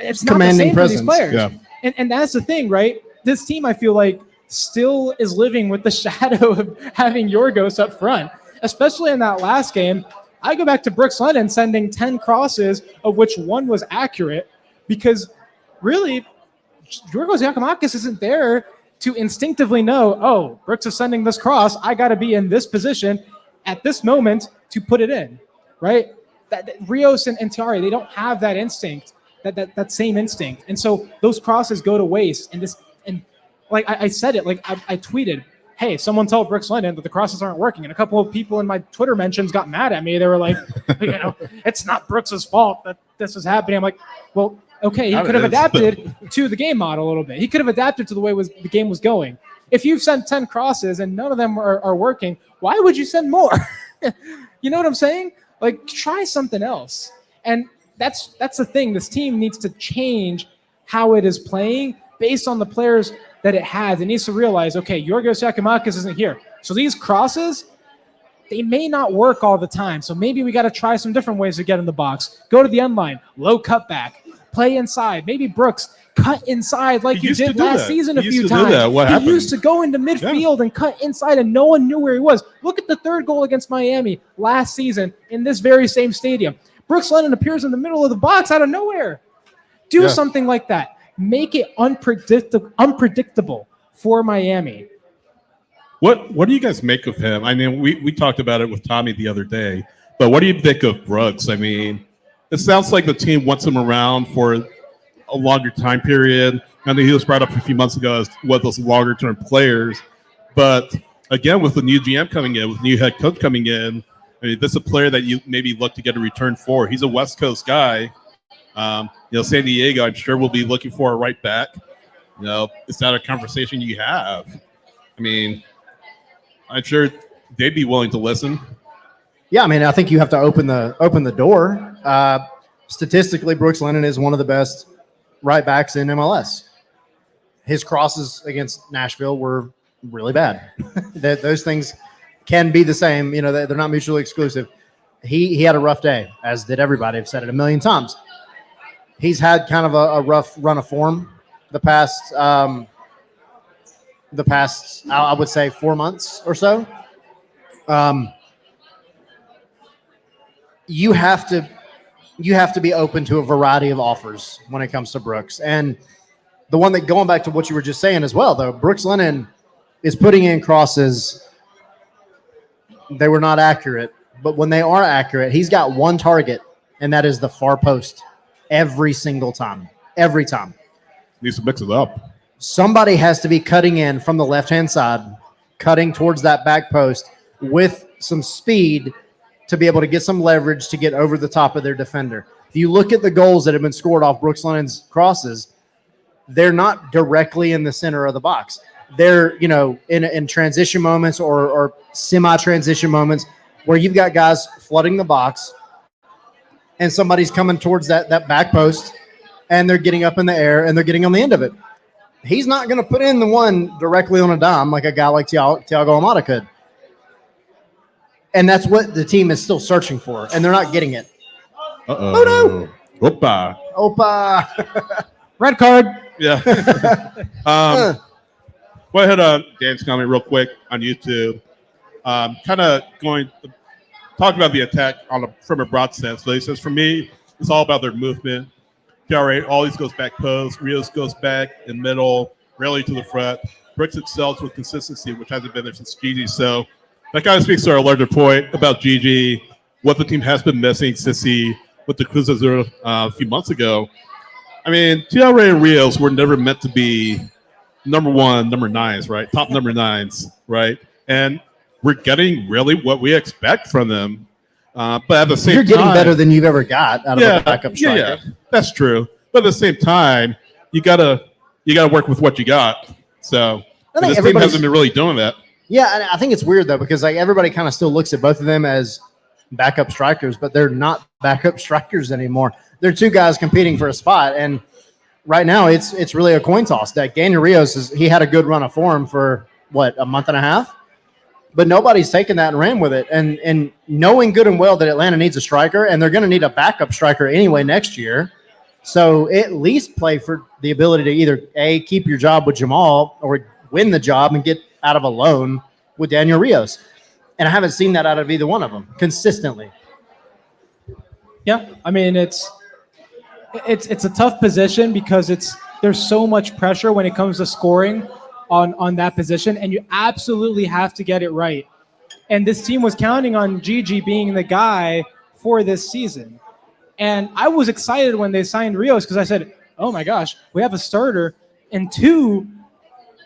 It's not the same for these players. Yeah. And that's the thing, right? This team, I feel like, still is living with the shadow of having Yorgos up front, especially in that last game. I go back to Brooks Lennon sending 10 crosses, of which one was accurate, because really, Yorgos Giacomakis isn't there to instinctively know, oh, Brooks is sending this cross, I got to be in this position at this moment to put it in, right? That Rios and Tiare, they don't have that instinct, that same instinct. And so those crosses go to waste. And like I said it, like I tweeted, hey, someone tell Brooks Lennon that the crosses aren't working. And a couple of people in my Twitter mentions got mad at me. They were like, it's not Brooks's fault that this is happening. I'm like, well, okay, he could have adapted to the game model a little bit. He could have adapted to the way the game was going. If you've sent 10 crosses and none of them are working, why would you send more? You know what I'm saying? Like, try something else. And that's the thing. This team needs to change how it is playing based on the players that it has. It needs to realize, okay, Yorgos Giacomakis isn't here. So these crosses, they may not work all the time. So maybe we got to try some different ways to get in the box. Go to the end line, low cutback, play inside. Maybe Brooks cut inside like you did last season a few times. He used to go into midfield and cut inside, and no one knew where he was. Look at the third goal against Miami last season in this very same stadium. Brooks Lennon appears in the middle of the box out of nowhere. Do something like that. Make it unpredictable for Miami. What do you guys make of him? I mean, we talked about it with Tommy the other day, but what do you think of Brooks? I mean, it sounds like the team wants him around for a longer time period. I mean, he was brought up a few months ago as one of those longer-term players. But, again, with the new GM coming in, with the new head coach coming in, I mean, this is a player that you maybe look to get a return for. He's a West Coast guy. San Diego, I'm sure, will be looking for a right back. Is that a conversation you have? I mean, I'm sure they'd be willing to listen. Yeah, I mean, I think you have to open the door. Statistically, Brooks Lennon is one of the best right backs in MLS. His crosses against Nashville were really bad. Those things can be the same. They're not mutually exclusive. He had a rough day, as did everybody. I've said it a million times. He's had kind of a rough run of form the past I would say 4 months or so. You have to be open to a variety of offers when it comes to Brooks. And the one that, going back to what you were just saying as well, though, Brooks Lennon is putting in crosses. They were not accurate, but when they are accurate, he's got one target, and that is the far post every single time. Every time. Needs to mix it up. Somebody has to be cutting in from the left-hand side, cutting towards that back post with some speed to be able to get some leverage to get over the top of their defender. If you look at the goals that have been scored off Brooks Lennon's crosses, they're not directly in the center of the box. They're, in transition moments or semi-transition moments where you've got guys flooding the box and somebody's coming towards that back post and they're getting up in the air and they're getting on the end of it. He's not going to put in the one directly on a dime like a guy like Thiago Almada could. And that's what the team is still searching for, and they're not getting it. Uh-oh. Oh, no. Opa. Red card. Yeah. Go ahead, Dan's comment real quick on YouTube. Kind of talking about the attack from a broad sense. But he says, for me, it's all about their movement. PRA always goes back post. Rios goes back in middle, rarely to the front. Brooks excels with consistency, which hasn't been there since Gigi. So that kind of speaks to our larger point about Gigi, what the team has been missing since he went to Cruz Azul a few months ago. I mean, TRA and Rios were never meant to be number one, number nines, right? Top number nines, right? And we're getting really what we expect from them. But at the same time, you're getting better than you've ever got out of a backup striker. Yeah, that's true. But at the same time, you gotta work with what you got. So I think This team everybody's- hasn't been really doing that. Yeah, and I think it's weird though because like everybody kind of still looks at both of them as backup strikers, but they're not backup strikers anymore. They're two guys competing for a spot, and right now it's really a coin toss. That Daniel Rios he had a good run of form for a month and a half, but nobody's taken that and ran with it. And knowing good and well that Atlanta needs a striker, and they're going to need a backup striker anyway next year. So at least play for the ability to either keep your job with Jamal or win the job and get out of a loan with Daniel Rios. And I haven't seen that out of either one of them consistently. Yeah, I mean it's a tough position because there's so much pressure when it comes to scoring on that position, and you absolutely have to get it right. And this team was counting on Gigi being the guy for this season. And I was excited when they signed Rios because I said, oh my gosh, we have a starter and two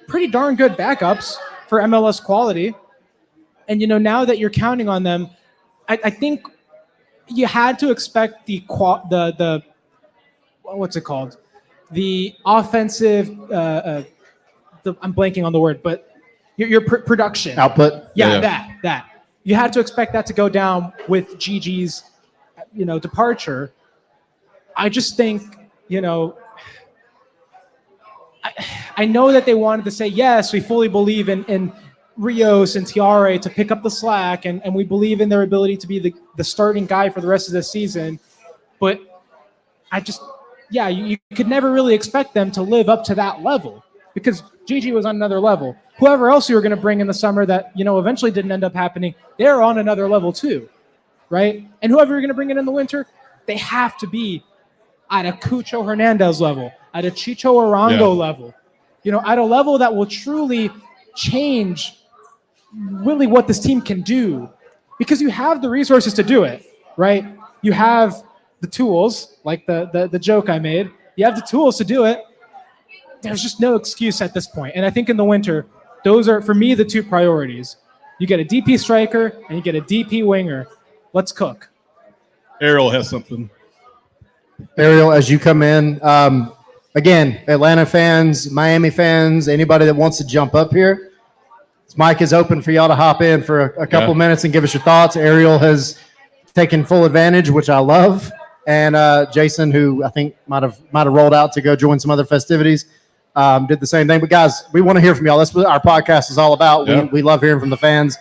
pretty darn good backups for MLS quality. And, now that you're counting on them, I think you had to expect the what's it called? The offensive, I'm blanking on the word, but your production. Output. Yeah, that. You had to expect that to go down with Gigi's departure. I just think, I know that they wanted to say, yes, we fully believe in Rios and Tiare to pick up the slack, and we believe in their ability to be the starting guy for the rest of the season. But you could never really expect them to live up to that level because Gigi was on another level. Whoever else you were going to bring in the summer that, eventually didn't end up happening, they're on another level too. Right? And whoever you're going to bring in the winter, they have to be at a Cucho Hernandez level, at a Chicho Arango level, at a level that will truly change really what this team can do, because you have the resources to do it, right? You have the tools, like the joke I made. You have the tools to do it. There's just no excuse at this point. And I think in the winter, those are, for me, the two priorities. You get a DP striker and you get a DP winger. Let's cook. Ariel has something. Ariel, as you come in, again, Atlanta fans, Miami fans, anybody that wants to jump up here, this mic is open for y'all to hop in for a couple minutes and give us your thoughts. Ariel has taken full advantage, which I love, and Jason, who I think might have rolled out to go join some other festivities, did the same thing. But guys, we want to hear from y'all. That's what our podcast is all about. Yeah. We love hearing from the fans,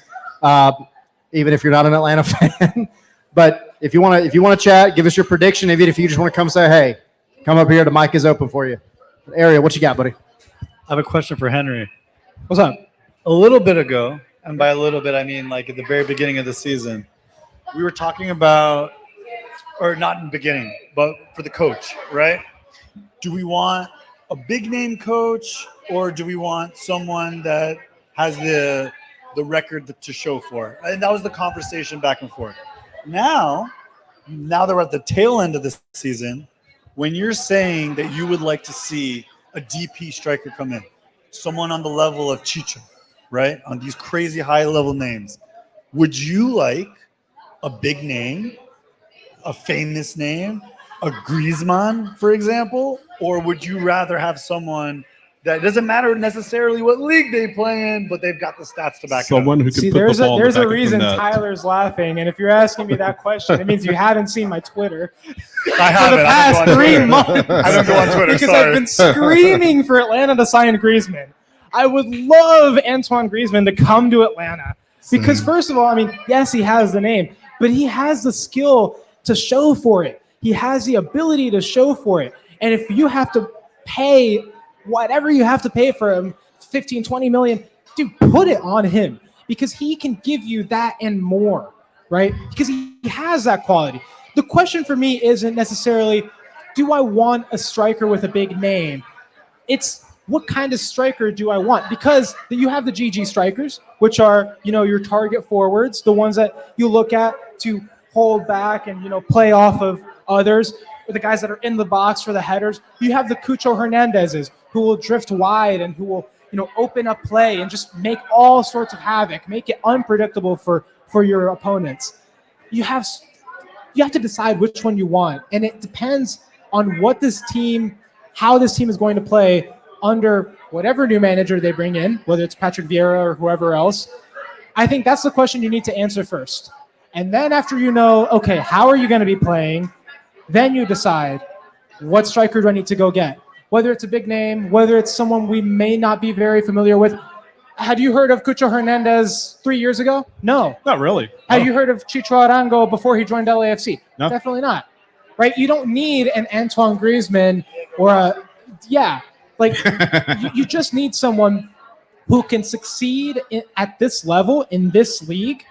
even if you're not an Atlanta fan. But if you want to chat, give us your prediction. Even if you just want to come say, hey, come up here. The mic is open for you. Ariel, what you got, buddy? I have a question for Henry. What's up? A little bit ago, and by a little bit, I mean like at the very beginning of the season, we were talking about, or not in the beginning, but for the coach, right? Do we want a big name coach, or do we want someone that has the record to show for it? And that was the conversation back and forth. Now that we're at the tail end of the season, when you're saying that you would like to see a DP striker come in, someone on the level of Chicho, right? On these crazy high level names, would you like a big name, a famous name, a Griezmann, for example? Or would you rather have someone that doesn't matter necessarily what league they play in, but they've got the stats to back Someone it up? who can See, put there's the ball a in the back reason of the net. Tyler's laughing, and if you're asking me that question, it means you haven't seen my Twitter I for the haven't. past I don't go on 3 Twitter. months. I don't go on Twitter. Because Sorry. I've been screaming for Atlanta to sign Griezmann. I would love Antoine Griezmann to come to Atlanta because, first of all, I mean, yes, he has the name, but he has the skill to show for it. He has the ability to show for it. And if you have to pay whatever you have to pay for him, 15, 20 million, dude, put it on him because he can give you that and more, right? Because he has that quality. The question for me isn't necessarily, do I want a striker with a big name? It's what kind of striker do I want? Because you have the GG strikers, which are, your target forwards, the ones that you look at to hold back and, play off of others, or the guys that are in the box for the headers. You have the Cucho Hernandezes who will drift wide and who will, open up play and just make all sorts of havoc, make it unpredictable for your opponents. You have to decide which one you want. And it depends on how this team is going to play under whatever new manager they bring in, whether it's Patrick Vieira or whoever else. I think that's the question you need to answer first. And then after you know, okay, how are you going to be playing? Then you decide, what striker do I need to go get? Whether it's a big name, whether it's someone we may not be very familiar with. Had you heard of Cucho Hernandez 3 years ago? No. Not really. Had you heard of Chicho Arango before he joined LAFC? No. Definitely not. Right? You don't need an Antoine Griezmann or you just need someone who can succeed at this level in this league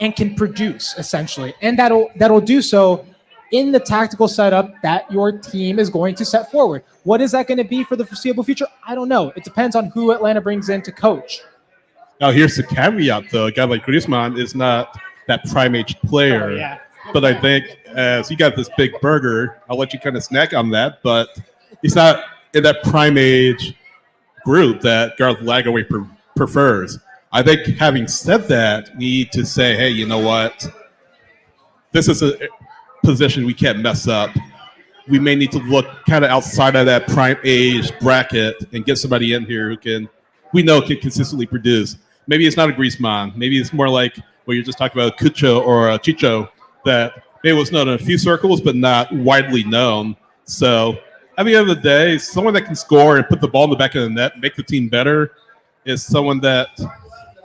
and can produce, essentially. And that'll do so in the tactical setup that your team is going to set forward. What is that going to be for the foreseeable future? I don't know. It depends on who Atlanta brings in to coach. Now, here's the caveat, though. A guy like Griezmann is not that prime age player. Oh, yeah. But I think as you got this big burger, I'll let you kind of snack on that. But he's not in that prime age group that Garth Lagaway prefers. I think having said that, we need to say, hey, you know what? This is a position we can't mess up. We may need to look kind of outside of that prime age bracket and get somebody in here who can consistently produce. Maybe it's not a Griezmann. Maybe it's more like what you're just talking about, Cucho or Chicho, that maybe was known in a few circles but not widely known. So at the end of the day, someone that can score and put the ball in the back of the net, make the team better, is someone that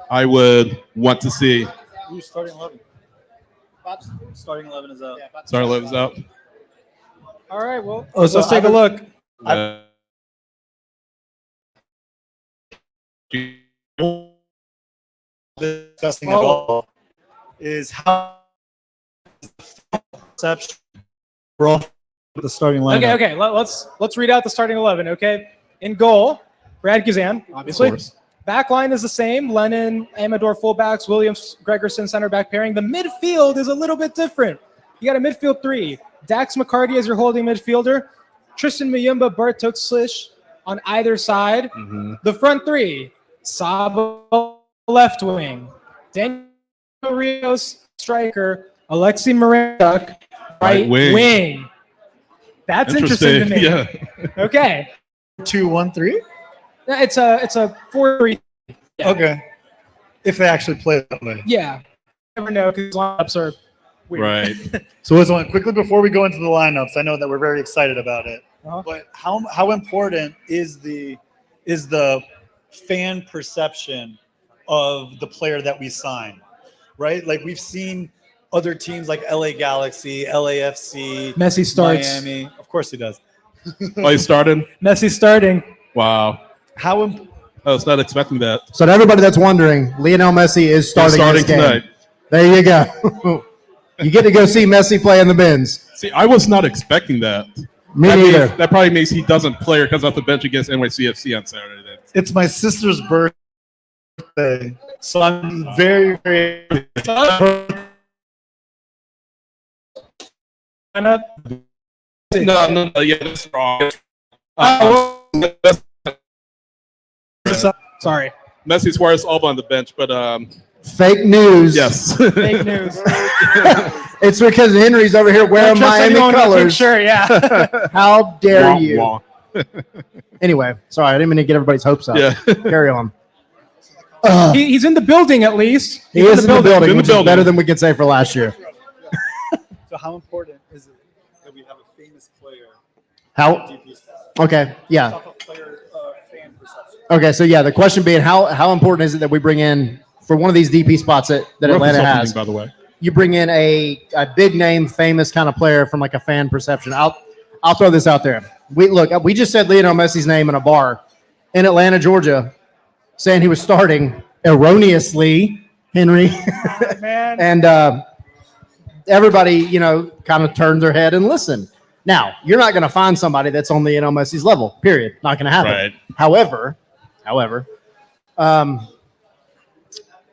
I would want to see. Ooh, starting 11. Starting 11 is out. Starting 11 is out. All right, well, Let's take a look. Discussing at all is how perception we're all with the starting lineup. Okay. Let's read out the starting 11. Okay, in goal, Brad Guzan, obviously. Back line is the same. Lennon, Amador fullbacks, Williams, Gregerson center back pairing. The midfield is a little bit different. You got a midfield three. Dax McCarty as your holding midfielder. Tristan Mayumba, Bartok Slish on either side. Mm-hmm. The front three. Sabo left wing. Daniel Rios striker. Alexi Moranchuk right wing. That's interesting to me. Yeah. Okay. 2-1-3? It's a 4-3. Yeah. Okay. If they actually play that way. Yeah. Never know because lineups are weird. Right. So listen, quickly before we go into the lineups, I know that we're very excited about it. But how important is the fan perception of the player that we sign? Right? Like we've seen other teams like LA Galaxy, LAFC, Messi starts. Miami. Of course he does. Oh, he's starting? Messi starting. Wow. I was not expecting that. So to everybody that's wondering, Lionel Messi is starting this game. Tonight. There you go. You get to go see Messi play in the bins. See, I was not expecting that. Me neither. That probably means he doesn't play or comes off the bench against NYCFC on Saturday. It's my sister's birthday, so I'm very, very. No, yeah, that's wrong. Sorry. Messi, Suarez, Alba on the bench, but Fake news. yes. Fake news. It's because Henry's over here wearing Miami colors. Sure, yeah. How dare Wah, you? wah. Anyway, sorry, I didn't mean to get everybody's hopes up. Yeah. Carry on. He's in the building at least. He is in the building, In the which building. is better than we could say for last year. So how important is it that we have a famous player? How? Okay, yeah. Off of player fan perception. Okay, so yeah, the question being how important is it that we bring in for one of these DP spots that Atlanta has? By the way. You bring in a big name, famous kind of player from like a fan perception. I'll throw this out there. We just said Lionel Messi's name in a bar in Atlanta, Georgia, saying he was starting erroneously, Henry. Man. And everybody, kind of turned their head and listened. Now, you're not going to find somebody that's on Lionel Messi's level, period. Not going to happen. Right. However,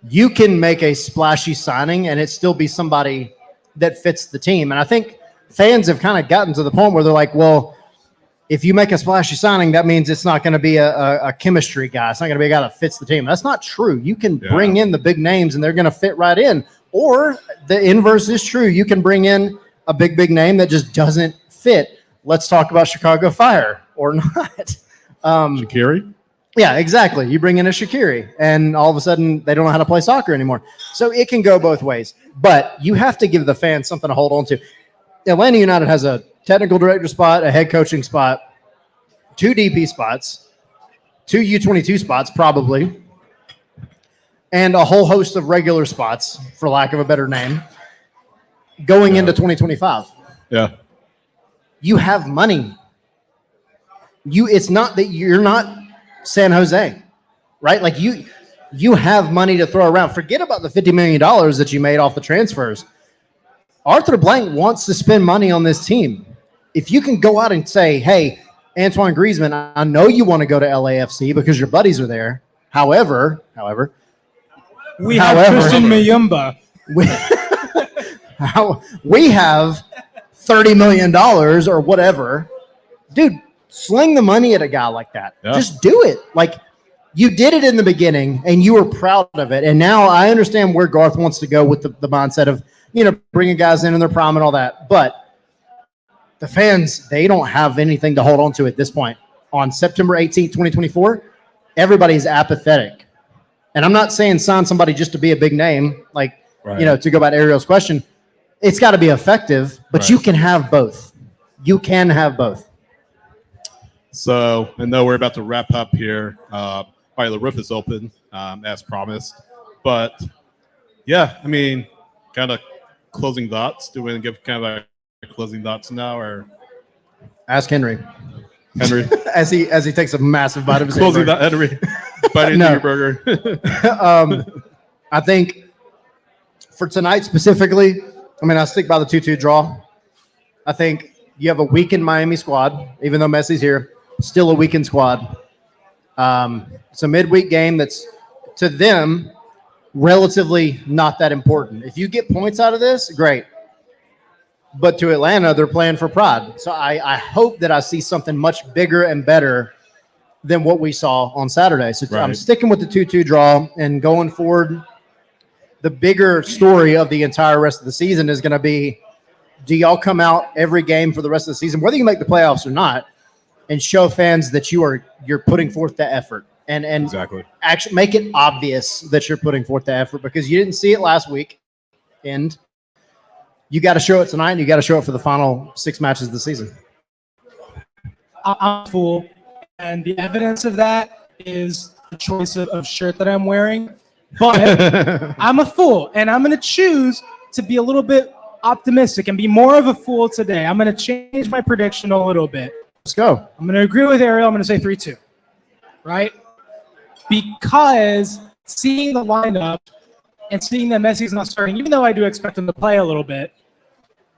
you can make a splashy signing and it still be somebody that fits the team. And I think fans have kind of gotten to the point where they're like, well, if you make a splashy signing, that means it's not going to be a chemistry guy. It's not going to be a guy that fits the team. That's not true. You can bring in the big names and they're going to fit right in. Or the inverse is true. You can bring in a big name that just doesn't fit. Let's talk about Chicago Fire or not. Shaqiri? Yeah, exactly. You bring in a Shaqiri, and all of a sudden they don't know how to play soccer anymore. So it can go both ways. But you have to give the fans something to hold on to. Atlanta United has a technical director spot, a head coaching spot, 2 DP spots, 2 U22 spots probably, and a whole host of regular spots, for lack of a better name, going into 2025. Yeah. You have money. It's not that you're not San Jose, right? Like you have money to throw around. Forget about the $50 million that you made off the transfers. Arthur Blank wants to spend money on this team. If you can go out and say, hey, Antoine Griezmann, I know you want to go to LAFC because your buddies are there. However, we have Christian Muyumba. We have $30 million or whatever. Dude, sling the money at a guy like that. Yeah. Just do it. Like, you did it in the beginning, and you were proud of it. And now I understand where Garth wants to go with the mindset of, bringing guys in their prime and all that. But the fans, they don't have anything to hold on to at this point. On September 18th, 2024, everybody's apathetic. And I'm not saying sign somebody just to be a big name, like, to go back to Ariel's question. It's got to be effective, but you can have both. You can have both. So I know we're about to wrap up here. The roof is open, as promised. But, yeah, I mean, kind of closing thoughts. Do we want to give kind of closing thoughts now, or ask Henry? Henry, as he takes a massive bite of his closing thought, Henry, bite into your burger. I think for tonight specifically, I stick by the 2-2 draw. I think you have a weakened Miami squad, even though Messi's here. Still a weakened squad. It's a midweek game that's, to them, relatively not that important. If you get points out of this, great. But to Atlanta, they're playing for pride. So I hope that I see something much bigger and better than what we saw on Saturday. So I'm sticking with the 2-2 draw, and going forward, the bigger story of the entire rest of the season is going to be, do y'all come out every game for the rest of the season, whether you make the playoffs or not, and show fans that you're putting forth the effort, and exactly actually make it obvious that you're putting forth the effort, because you didn't see it last week, and you got to show it tonight, and you got to show it for the final 6 matches of the season. I'm a fool, and the evidence of that is the choice of shirt that I'm wearing. But I'm a fool, and I'm going to choose to be a little bit optimistic and be more of a fool today. I'm going to change my prediction a little bit. Let's go. I'm going to agree with Ariel. I'm going to say 3-2, right? Because seeing the lineup and seeing that Messi's not starting, even though I do expect him to play a little bit,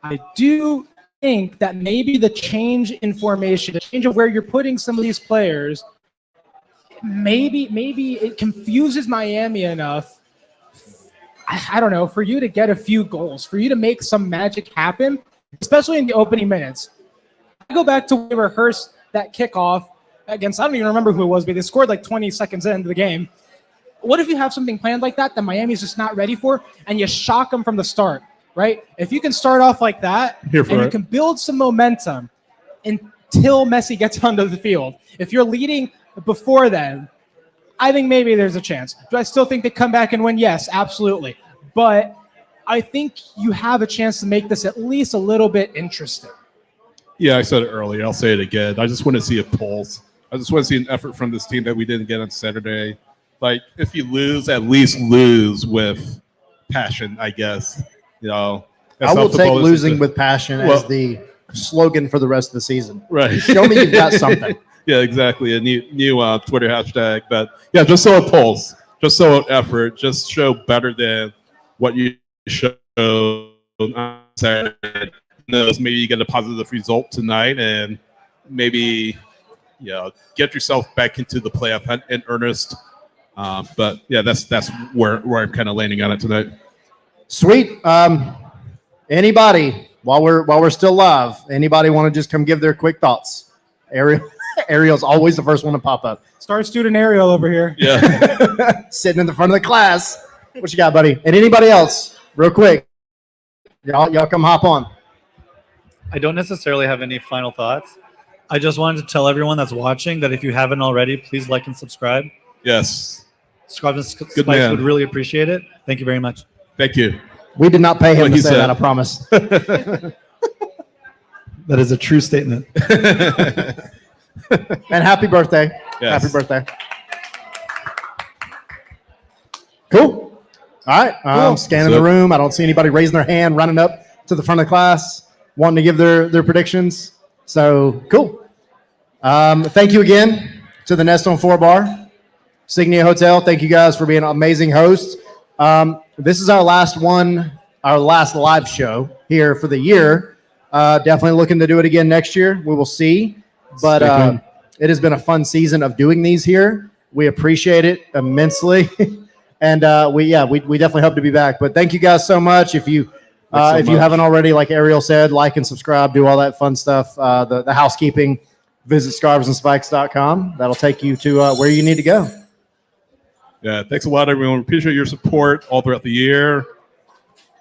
I do think that maybe the change in formation, the change of where you're putting some of these players, maybe it confuses Miami enough, I don't know, for you to get a few goals, for you to make some magic happen, especially in the opening minutes. I go back to when we rehearsed that kickoff against, I don't even remember who it was, but they scored like 20 seconds into the game. What if you have something planned like that Miami's just not ready for, and you shock them from the start, right? If you can start off like that, and you can build some momentum until Messi gets onto the field. If you're leading before then, I think maybe there's a chance. Do I still think they come back and win? Yes, absolutely. But I think you have a chance to make this at least a little bit interesting. Yeah, I said it earlier. I'll say it again. I just want to see a pulse. I just want to see an effort from this team that we didn't get on Saturday. Like, if you lose, at least lose with passion, I guess. I will take losing with passion as the slogan for the rest of the season. Right. Show me you've got something. Yeah, exactly. A new Twitter hashtag. But, yeah, just show a pulse. Just show an effort. Just show better than what you showed on Saturday. Maybe you get a positive result tonight, and maybe get yourself back into the playoff in earnest. But yeah, that's where I'm kind of landing on it tonight. Sweet. Anybody, while we're still live, anybody want to just come give their quick thoughts? Ariel's always the first one to pop up. Star student Ariel over here. Yeah. Sitting in the front of the class. What you got, buddy? And anybody else, real quick? Y'all come hop on. I don't necessarily have any final thoughts. I just wanted to tell everyone that's watching that if you haven't already, please like and subscribe. Yes. Scott and Spice man. would really appreciate it. Thank you very much. Thank you. We did not pay him What to he say said. that, I promise. That is a true statement. And happy birthday. Yes. Happy birthday. Cool. All right. I'm scanning the So- room. I don't see anybody raising their hand, running up to the front of the class, wanting to give their predictions. So cool. Thank you again to the Nest on 4 Bar, Signia Hotel. Thank you guys for being amazing hosts. This is our last live show here for the year. Definitely looking to do it again next year. We will see. But it has been a fun season of doing these here. We appreciate it immensely. And we definitely hope to be back. But thank you guys so much. If you haven't already, like Ariel said, like and subscribe, do all that fun stuff. The housekeeping, visit scarvesandspikes.com. That'll take you to where you need to go. Yeah, thanks a lot, everyone. We appreciate your support all throughout the year.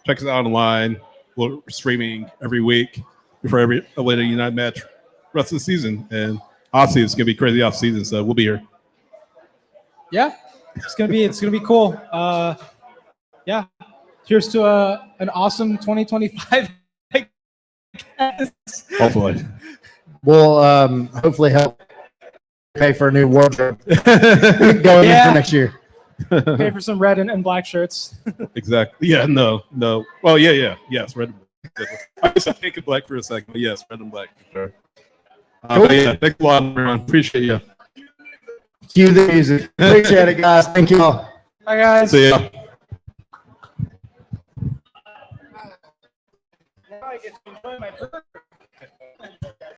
Check us out online. We're streaming every week before every Atlanta United match rest of the season. And obviously, it's going to be crazy off season, so we'll be here. Yeah, it's gonna be cool. Yeah, here's to an awesome 2025. Hopefully. We'll hopefully help pay for a new wardrobe going in for next year. Pay for some red and black shirts. Exactly. Yeah, no. Well, yeah. Yes, red and black. I guess I pink and black for a second, but yes, red and black for sure. But yeah, thanks a lot, everyone. Appreciate you. Cue the music. Appreciate it, guys. Thank you all. Bye, guys. See ya. Now I get to enjoy my birthday.